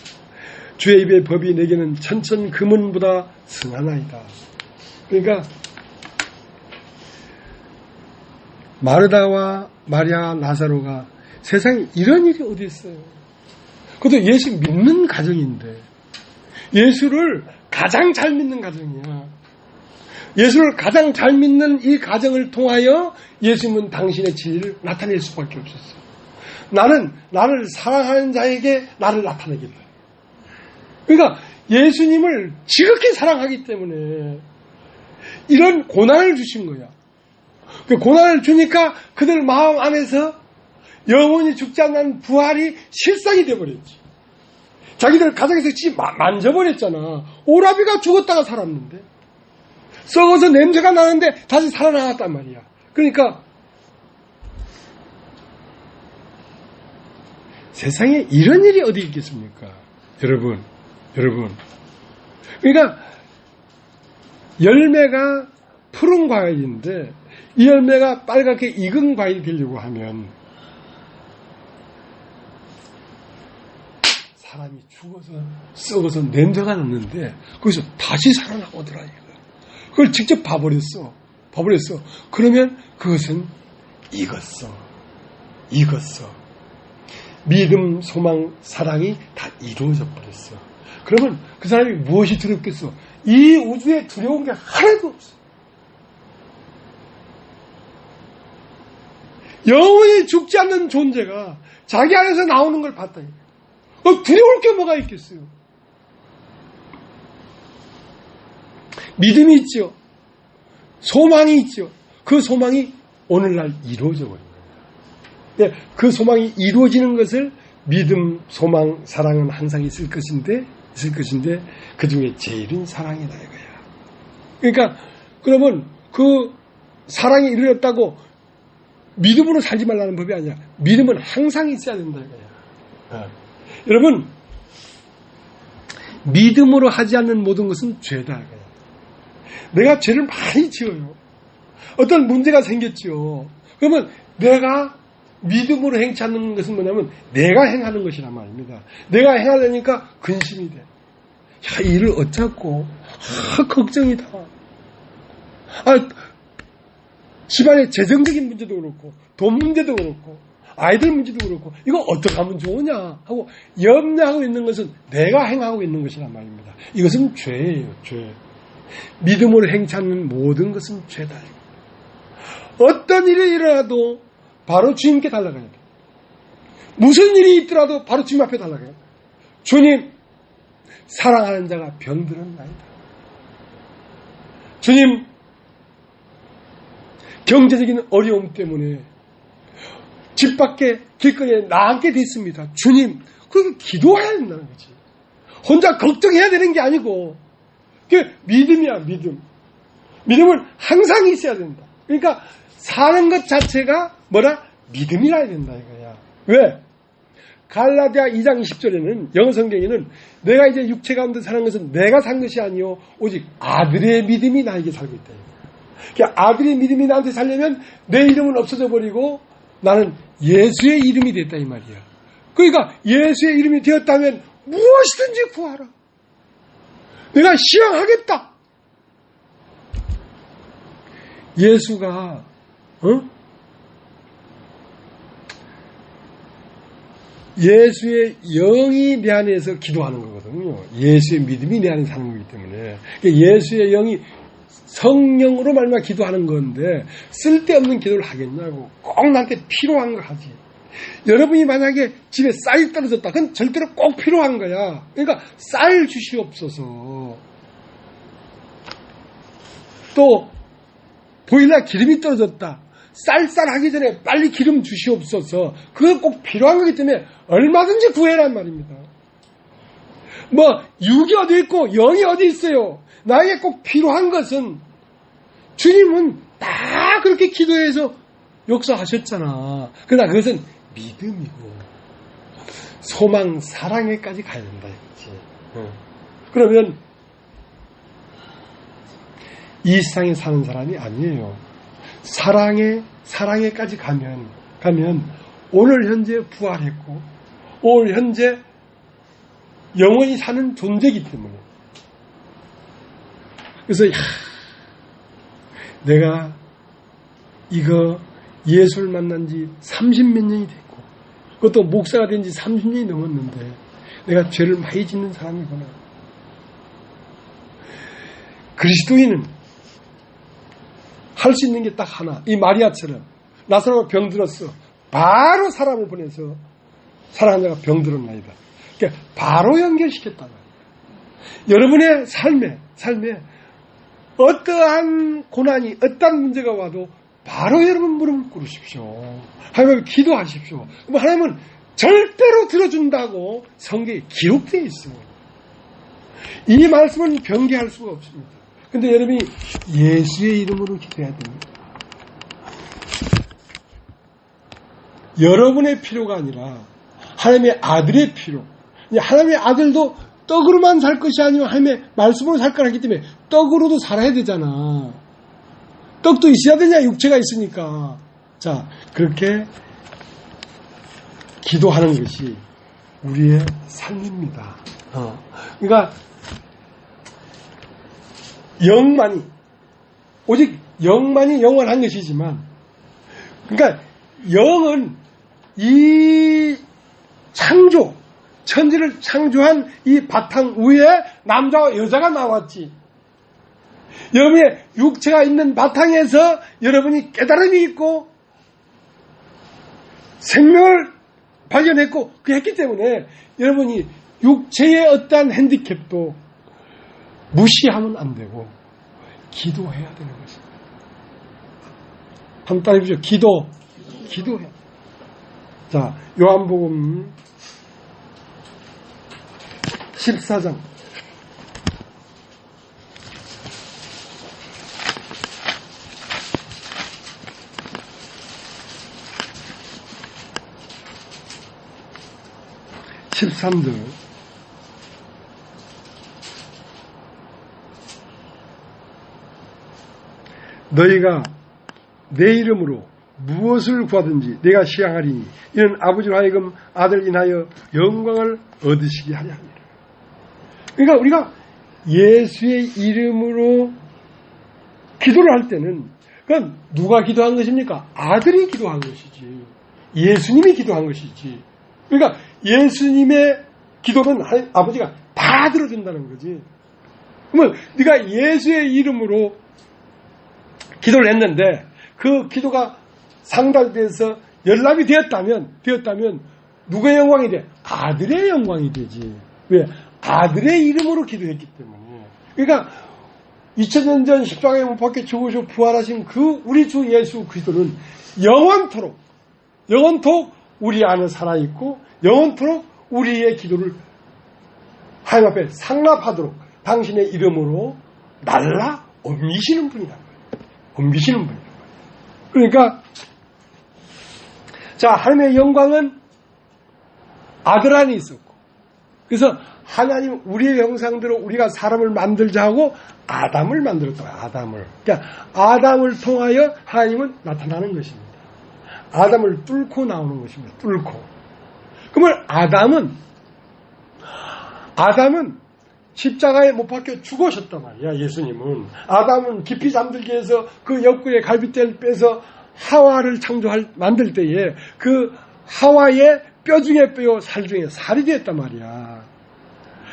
주의 입의 법이 내게는 천천 금은보다 승하나이다. 그러니까 마르다와 마리아 나사로가 세상에 이런 일이 어디 있어요. 그것도 예수 믿는 가정인데 예수를 가장 잘 믿는 가정이야. 예수를 가장 잘 믿는 이 가정을 통하여 예수님은 당신의 진리를 나타낼 수밖에 없었어. 나는 나를 사랑하는 자에게 나를 나타내겠다. 그러니까 예수님을 지극히 사랑하기 때문에 이런 고난을 주신 거야. 그 고난을 주니까 그들 마음 안에서 영원히 죽지 않는 부활이 실상이 되어버렸지. 자기들 가정에서 만져버렸잖아. 오라비가 죽었다가 살았는데, 썩어서 냄새가 나는데 다시 살아나갔단 말이야. 그러니까 세상에 이런 일이 어디 있겠습니까? 여러분. 그러니까 열매가 푸른 과일인데 이 열매가 빨갛게 익은 과일이 되려고 하면 사람이 죽어서 썩어서 냄새가 났는데 거기서 다시 살아나오더라 이거. 그걸 직접 봐버렸어. 그러면 그것은 익었어. 믿음, 소망, 사랑이 다 이루어져 버렸어. 그러면 그 사람이 무엇이 두렵겠어? 이 우주에 두려운 게 하나도 없어. 영원히 죽지 않는 존재가 자기 안에서 나오는 걸 봤다. 두려울 게 뭐가 있겠어요? 믿음이 있죠. 소망이 있죠. 그 소망이 오늘날 이루어져 버린 거예요. 그 소망이 이루어지는 것을 믿음, 소망, 사랑은 항상 있을 것인데 그 중에 제일은 사랑이다 이거야. 그러니까 그러면 그 사랑이 이루어졌다고 믿음으로 살지 말라는 법이 아니야. 믿음은 항상 있어야 된다 이거야. 여러분, 믿음으로 하지 않는 모든 것은 죄다 이거야. 내가 죄를 많이 지어요. 어떤 문제가 생겼죠. 그러면 내가 믿음으로 행치 않는 것은 뭐냐면 내가 행하는 것이란 말입니다. 내가 행하려니까 근심이 돼. 야, 이 일을 어쩌고. 걱정이다. 집안의 재정적인 문제도 그렇고 돈 문제도 그렇고 아이들 문제도 그렇고 이거 어떻게 하면 좋으냐 하고 염려하고 있는 것은 내가 행하고 있는 것이란 말입니다. 이것은 죄예요. 죄. 믿음으로 행치 않는 모든 것은 죄다. 어떤 일이 일어나도 바로 주님께 달려가야 돼. 무슨 일이 있더라도 바로 주님 앞에 달려가야 돼. 주님, 사랑하는 자가 병들었나이다. 주님, 경제적인 어려움 때문에 집 밖에 길거리에 나앉게 됐습니다. 주님, 그렇게 기도해야 된다는 거지. 혼자 걱정해야 되는 게 아니고 그게 믿음이야. 믿음은 항상 있어야 된다. 그러니까 사는 것 자체가 뭐라? 믿음이라 해야 된다 이거야. 왜? 갈라디아 2장 20절에는 영어 성경에는 내가 이제 육체 가운데 사는 것은 내가 산 것이 아니요 오직 아들의 믿음이 나에게 살고 있다. 그러니까 아들의 믿음이 나한테 살려면 내 이름은 없어져 버리고 나는 예수의 이름이 됐다 이 말이야. 그러니까 예수의 이름이 되었다면 무엇이든지 구하라. 내가 시행하겠다. 예수가 예수의 영이 내 안에서 기도하는 거거든요. 예수의 믿음이 내 안에 사는 거기 때문에 예수의 영이 성령으로 말미암아 기도하는 건데 쓸데없는 기도를 하겠냐고. 꼭 나한테 필요한 거 하지. 여러분이 만약에 집에 쌀이 떨어졌다. 그건 절대로 꼭 필요한 거야. 그러니까 쌀 주시옵소서. 또 보일러 기름이 떨어졌다. 쌀쌀하기 전에 빨리 기름 주시옵소서. 그건 꼭 필요한 거기 때문에 얼마든지 구해란 말입니다. 뭐 육이 어디 있고 영이 어디 있어요. 나에게 꼭 필요한 것은 주님은 다 그렇게 기도해서 역사하셨잖아. 그러나 그것은 믿음이고 소망, 사랑에까지 가야 된다 이거지. 그러면 이 세상에 사는 사람이 아니에요. 사랑에까지 가면 오늘 현재 부활했고 오늘 현재 영원히 사는 존재이기 때문에. 그래서 내가 이거 예수를 만난 지 30몇 년이 됐고 그것도 목사가 된 지 30년이 넘었는데 내가 죄를 많이 짓는 사람이구나. 그리스도인은 할 수 있는 게 딱 하나. 이 마리아처럼 나사로가 병들었어. 바로 사람을 보내서 사랑하는 자가 병들었나이다. 그러니까 바로 연결시켰다. 여러분의 삶에 어떠한 고난이 어떠한 문제가 와도 바로 여러분 무릎 꿇으십시오. 하나님 기도하십시오. 하나님은 절대로 들어준다고 성경에 기록되어 있어요. 이 말씀은 변개할 수가 없습니다. 근데 여러분이 예수의 이름으로 기도해야 됩니다. 여러분의 필요가 아니라 하나님의 아들의 필요. 하나님의 아들도 떡으로만 살 것이 아니고 하나님의 말씀으로 살 거라기 때문에 떡으로도 살아야 되잖아. 떡도 있어야 되냐, 육체가 있으니까. 자, 그렇게 기도하는 것이 우리의 삶입니다. 그러니까 영만이, 오직 영만이 영원한 것이지만, 그러니까 영은 이 창조, 천지를 창조한 이 바탕 위에 남자와 여자가 나왔지. 여러분의 육체가 있는 바탕에서 여러분이 깨달음이 있고 생명을 발견했고 그 했기 때문에 여러분이 육체의 어떠한 핸디캡도 무시하면 안 되고 기도해야 되는 것입니다. 한번 따라해보죠. 기도해. 자, 요한복음 14장 13절 너희가 내 이름으로 무엇을 구하든지 내가 시행하리니 이는 아버지로 하여금 아들 인하여 영광을 얻으시게 하려 합니다. 그러니까 우리가 예수의 이름으로 기도를 할 때는 그건 누가 기도한 것입니까? 아들이 기도한 것이지. 예수님이 기도한 것이지. 그러니까 예수님의 기도는 아버지가 다 들어준다는 거지. 그러면 네가 예수의 이름으로 기도를 했는데 그 기도가 상달돼서 연락이 되었다면 누구의 영광이 돼? 아들의 영광이 되지. 왜? 아들의 이름으로 기도했기 때문에. 그러니까 2000년 전 십자가에 못 박혀 죽으시고 부활하신 그 우리 주 예수 그리스도는 영원토록 우리 안에 살아있고 영원토록 우리의 기도를 하나님 앞에 상납하도록 당신의 이름으로 날라 옮기시는 분이란 말이에요. 옮기시는 분이란 말이에요. 그러니까 자, 하나님의 영광은 아들 안에 있었고 그래서 하나님 우리의 형상대로 우리가 사람을 만들자 하고 아담을 만들었다. 아담을. 그러니까 아담을 통하여 하나님은 나타나는 것입니다. 아담을 뚫고 나오는 것입니다. 뚫고. 그러면 아담은 십자가에 못 박혀 죽으셨단 말이야. 예수님은. 아담은 깊이 잠들게 해서 그 옆구리에 갈빗대를 빼서 하와를 만들 때에 그 하와의 뼈 중에 뼈요 살 중에 살이 되었단 말이야.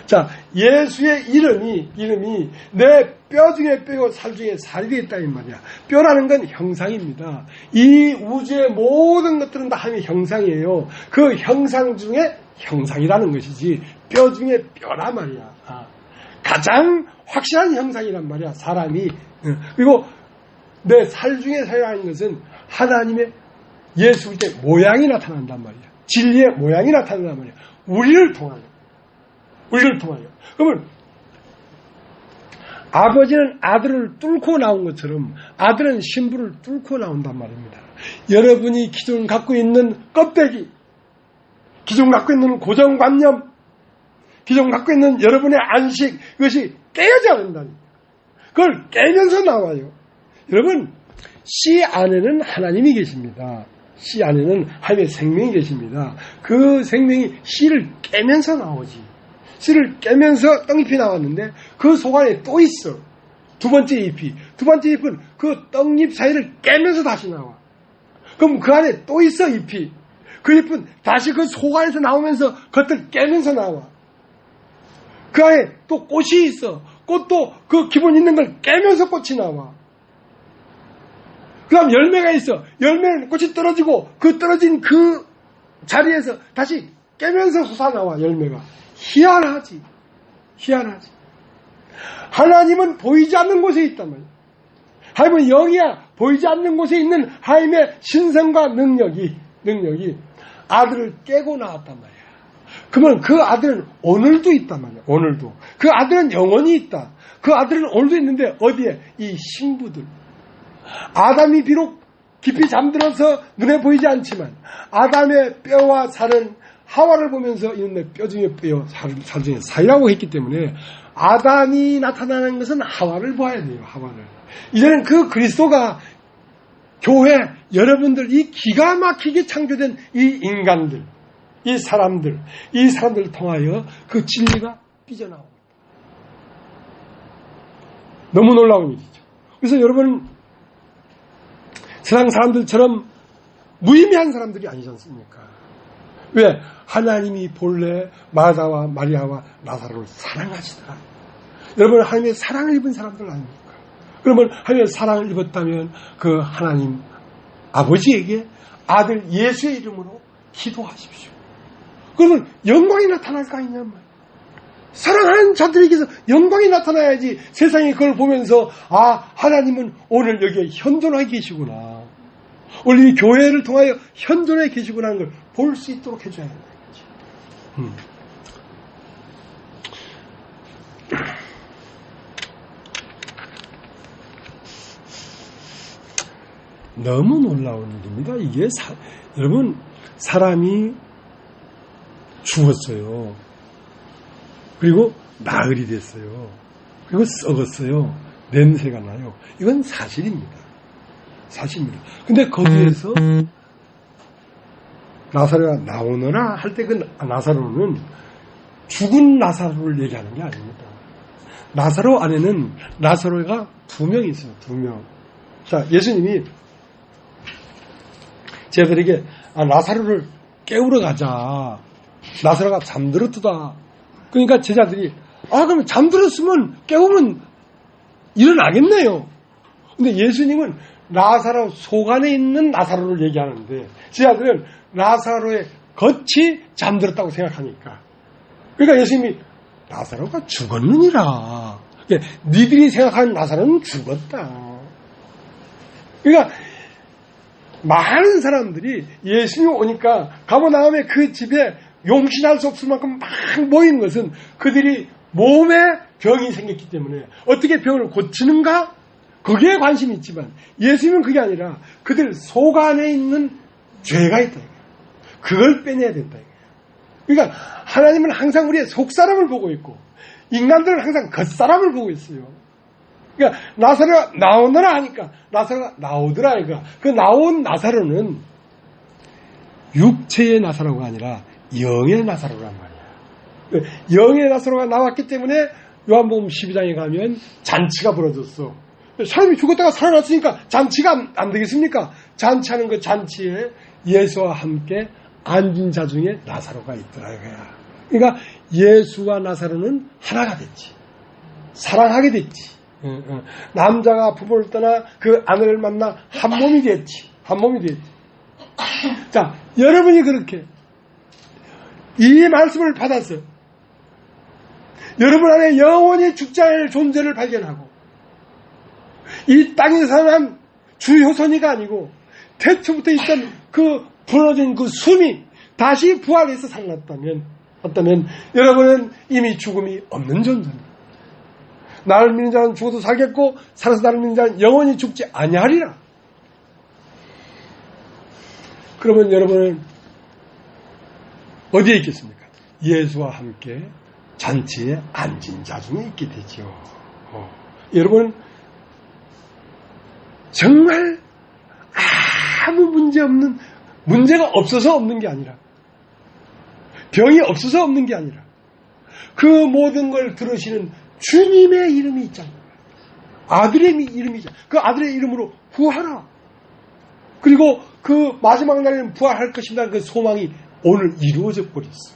자, 예수의 이름이 내 뼈 중에 뼈고 살 중에 살이 되었다 이 말이야. 뼈라는 건 형상입니다. 이 우주의 모든 것들은 다 하나님의 형상이에요. 그 형상 중에 형상이라는 것이지 뼈 중에 뼈란 말이야. 가장 확실한 형상이란 말이야. 사람이. 그리고 내 살 중에 살이라는 것은 하나님의 예수 때 모양이 나타난단 말이야. 진리의 모양이 나타난단 말이야. 우리를 통하여. 그러면 아버지는 아들을 뚫고 나온 것처럼 아들은 신부를 뚫고 나온단 말입니다. 여러분이 기존 갖고 있는 껍데기, 기존 갖고 있는 고정관념, 기존 갖고 있는 여러분의 안식, 그것이 깨어져야 된다니. 그걸 깨면서 나와요. 여러분, 씨 안에는 하나님이 계십니다. 씨 안에는 하나님의 생명이 계십니다. 그 생명이 씨를 깨면서 나오지. 씨를 깨면서 떡잎이 나왔는데 그 속 안에 또 있어. 두 번째 잎은 그 떡잎 사이를 깨면서 다시 나와. 그럼 그 안에 또 있어 잎이. 그 잎은 다시 그 속 안에서 나오면서 겉을 깨면서 나와. 그 안에 또 꽃이 있어. 꽃도 그 기본 있는 걸 깨면서 꽃이 나와. 그 다음 열매가 있어. 열매는 꽃이 떨어지고 그 떨어진 그 자리에서 다시 깨면서 솟아나와 열매가. 희한하지. 하나님은 보이지 않는 곳에 있단 말이야. 하나님은 영이야. 보이지 않는 곳에 있는 하나님의 신성과 능력이 아들을 깨고 나왔단 말이야. 그러면 그 아들은 오늘도 있단 말이야. 오늘도. 그 아들은 영원히 있다. 그 아들은 오늘도 있는데 어디에? 이 신부들. 아담이 비록 깊이 잠들어서 눈에 보이지 않지만 아담의 뼈와 살은 하와를 보면서 있는데 뼈 중에 뼈, 살 중에 살이라고 했기 때문에 아담이 나타나는 것은 하와를 봐야 돼요. 하와를. 이제는 그 그리스도가 교회 여러분들 이 기가 막히게 창조된 이 인간들, 이 사람들을 통하여 그 진리가 삐져나옵니다. 너무 놀라운 일이죠. 그래서 여러분 세상 사람들처럼 무의미한 사람들이 아니지 않습니까? 왜? 하나님이 본래 마다와 마리아와 나사로를 사랑하시더라. 여러분 하나님의 사랑을 입은 사람들 아닙니까? 그러면 하나님의 사랑을 입었다면 그 하나님 아버지에게 아들 예수의 이름으로 기도하십시오. 그러면 영광이 나타날 거 아니냐 말이에요. 사랑하는 자들에게서 영광이 나타나야지 세상이 그걸 보면서 아 하나님은 오늘 여기에 현존하게 계시구나. 오늘 이 교회를 통하여 현존하게 계시구나 하는 걸 볼 수 있도록 해줘야 한다. 너무 놀라운 일입니다. 이게 여러분 사람이 죽었어요. 그리고 나흘이 됐어요. 그리고 썩었어요. 냄새가 나요. 이건 사실입니다. 사실입니다. 근데 거기에서 나사로가 나오너라 할 때 그 나사로는 죽은 나사로를 얘기하는 게 아닙니다. 나사로 안에는 나사로가 2명이 있어요. 2명. 자, 예수님이 제자들에게 나사로를 깨우러 가자. 나사로가 잠들었다. 그러니까 제자들이 그럼 잠들었으면 깨우면 일어나겠네요. 근데 예수님은 나사로 속 안에 있는 나사로를 얘기하는데 제자들은 나사로의 겉이 잠들었다고 생각하니까 그러니까 예수님이 나사로가 죽었느니라. 그러니까 니들이 생각하는 나사로는 죽었다. 그러니까 많은 사람들이 예수님이 오니까 가버나움의 그 집에 용신할 수 없을 만큼 막 모인 것은 그들이 몸에 병이 생겼기 때문에 어떻게 병을 고치는가? 거기에 관심이 있지만 예수님은 그게 아니라 그들 속 안에 있는 죄가 있다. 그걸 빼내야 된다. 그러니까 하나님은 항상 우리의 속사람을 보고 있고 인간들은 항상 겉사람을 보고 있어요. 그러니까 나사로가 나오너라 하니까 나사로가 나오더라. 그러니까 그 나온 나사로는 육체의 나사로가 아니라 영의 나사로란 말이야. 영의 나사로가 나왔기 때문에 요한복음 12장에 가면 잔치가 벌어졌어. 사람이 죽었다가 살아났으니까 잔치가 안 되겠습니까? 잔치하는 그 잔치에 예수와 함께 앉은 자 중에 나사로가 있더라 이거야. 그러니까 예수와 나사로는 하나가 됐지. 사랑하게 됐지. 남자가 부모를 떠나 그 아내를 만나 한 몸이 됐지. 한 몸이 됐지. 자, 여러분이 그렇게 이 말씀을 받아서 여러분 안에 영원히 죽지 않을 존재를 발견하고 이 땅에 사는 주효선이가 아니고 태초부터 있던 그 부러진 그 숨이 다시 부활해서 살아났다면 여러분은 이미 죽음이 없는 존재입니다. 나를 믿는 자는 죽어도 살겠고 살아서 나를 믿는 자는 영원히 죽지 아니하리라. 그러면 여러분은 어디에 있겠습니까? 예수와 함께 잔치에 앉은 자 중에 있게 되죠. 여러분 정말 아무 문제가 없어서 없는 게 아니라 병이 없어서 없는 게 아니라 그 모든 걸 들으시는 주님의 이름이 있잖아요. 아들의 이름이 있잖아요. 그 아들의 이름으로 부활하라. 그리고 그 마지막 날에는 부활할 것이라는 그 소망이 오늘 이루어져 버렸어.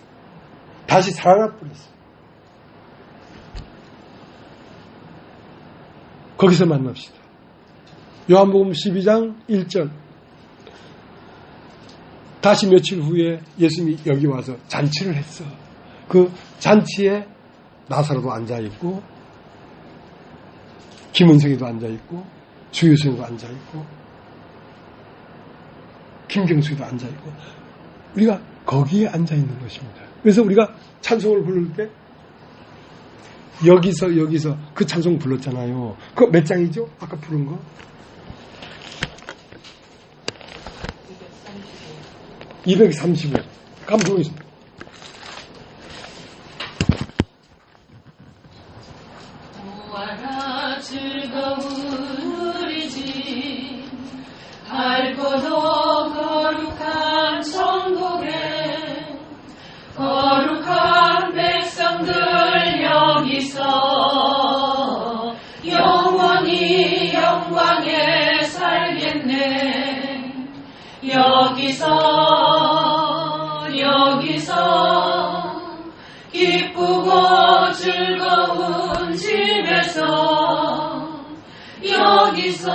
다시 살아나 버렸어. 거기서 만납시다. 요한복음 12장 1절. 다시 며칠 후에 예수님이 여기 와서 잔치를 했어. 그 잔치에 나사로도 앉아있고 김은성이도 앉아있고 주유성도 앉아있고 김경수도 앉아있고 우리가 거기에 앉아있는 것입니다. 그래서 우리가 찬송을 부를 때 여기서 그 찬송 불렀잖아요. 그거 몇 장이죠? 아까 부른 거? 235. 감동했습니다. 보아라 즐거운 우리 집 밝고도 거룩한 천국에 거룩한 백성들 여기서 영원히 영광에 살겠네. 여기서 기쁘고 즐거운 집에서 여기서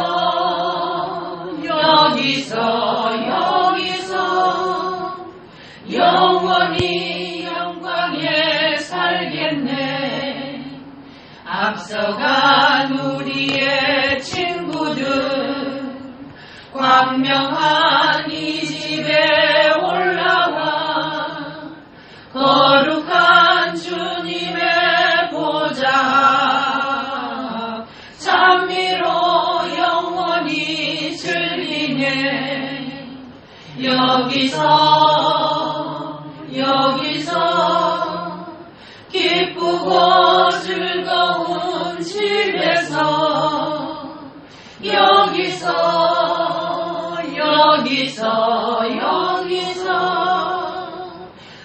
영원히 영광에 살겠네. 앞서간 우리의 친구들 광명한 이 집에 올라와 거룩한 주님의 보좌 찬미로 영원히 즐기네. 여기서 기쁘고 즐거운 집에서 여기서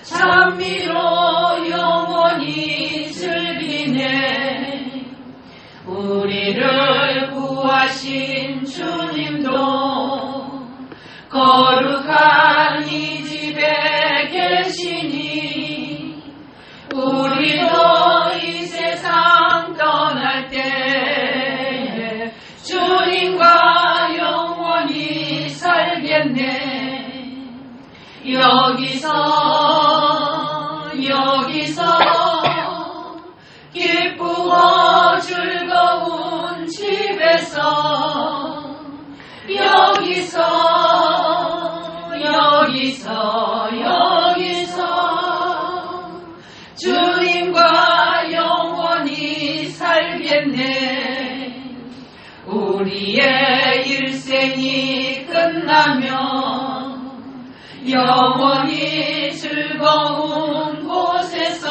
찬미로 영원히 즐기네. 우리를 구하신 주님도 거룩한 이 집에 계시니 우리도 이 세상 떠날 때 주님과 영원히 살겠네. 여기서 기쁘고 즐거운 집에서 여기서 주님과 영원히 살겠네. 우리의 일생이 끝나면 영원히 즐거운 곳에서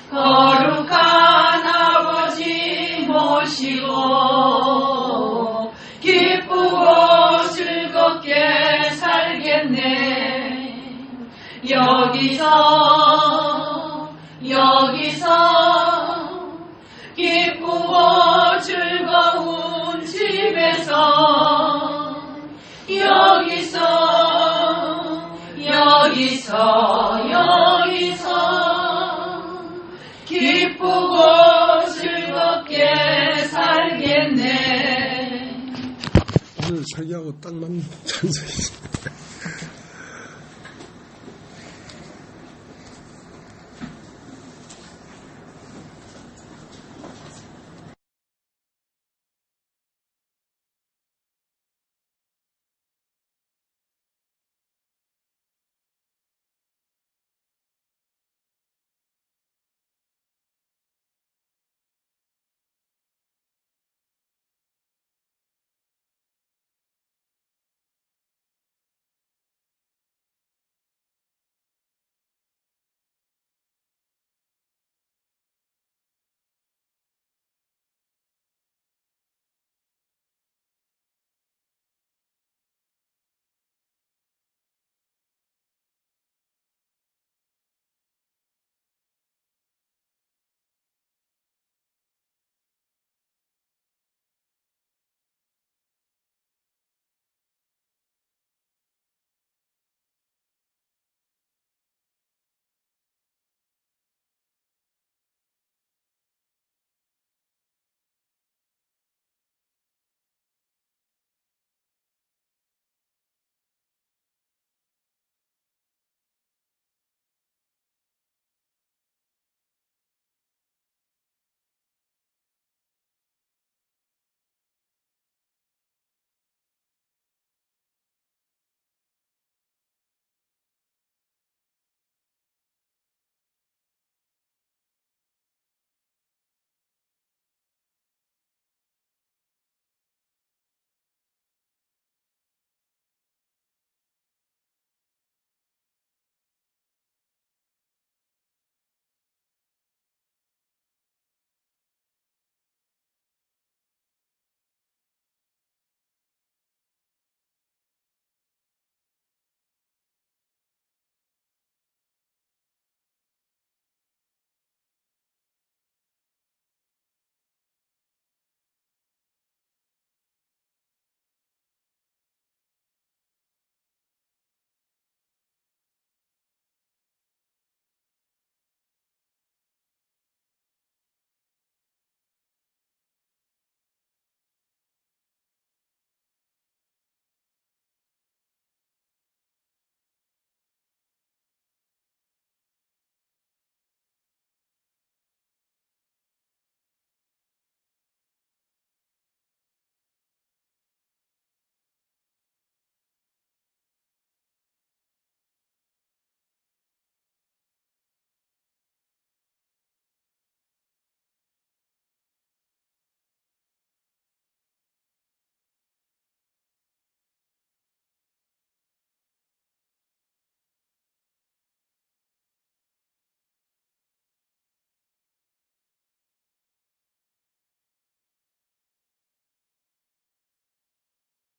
거룩한 아버지 모시고 기쁘고 즐겁게 살겠네. 여기서 기쁘고 즐거운 집에서 여기서 기쁘고 즐겁게 살겠네. 오늘 설교하고 딱 맞는 찬송이죠.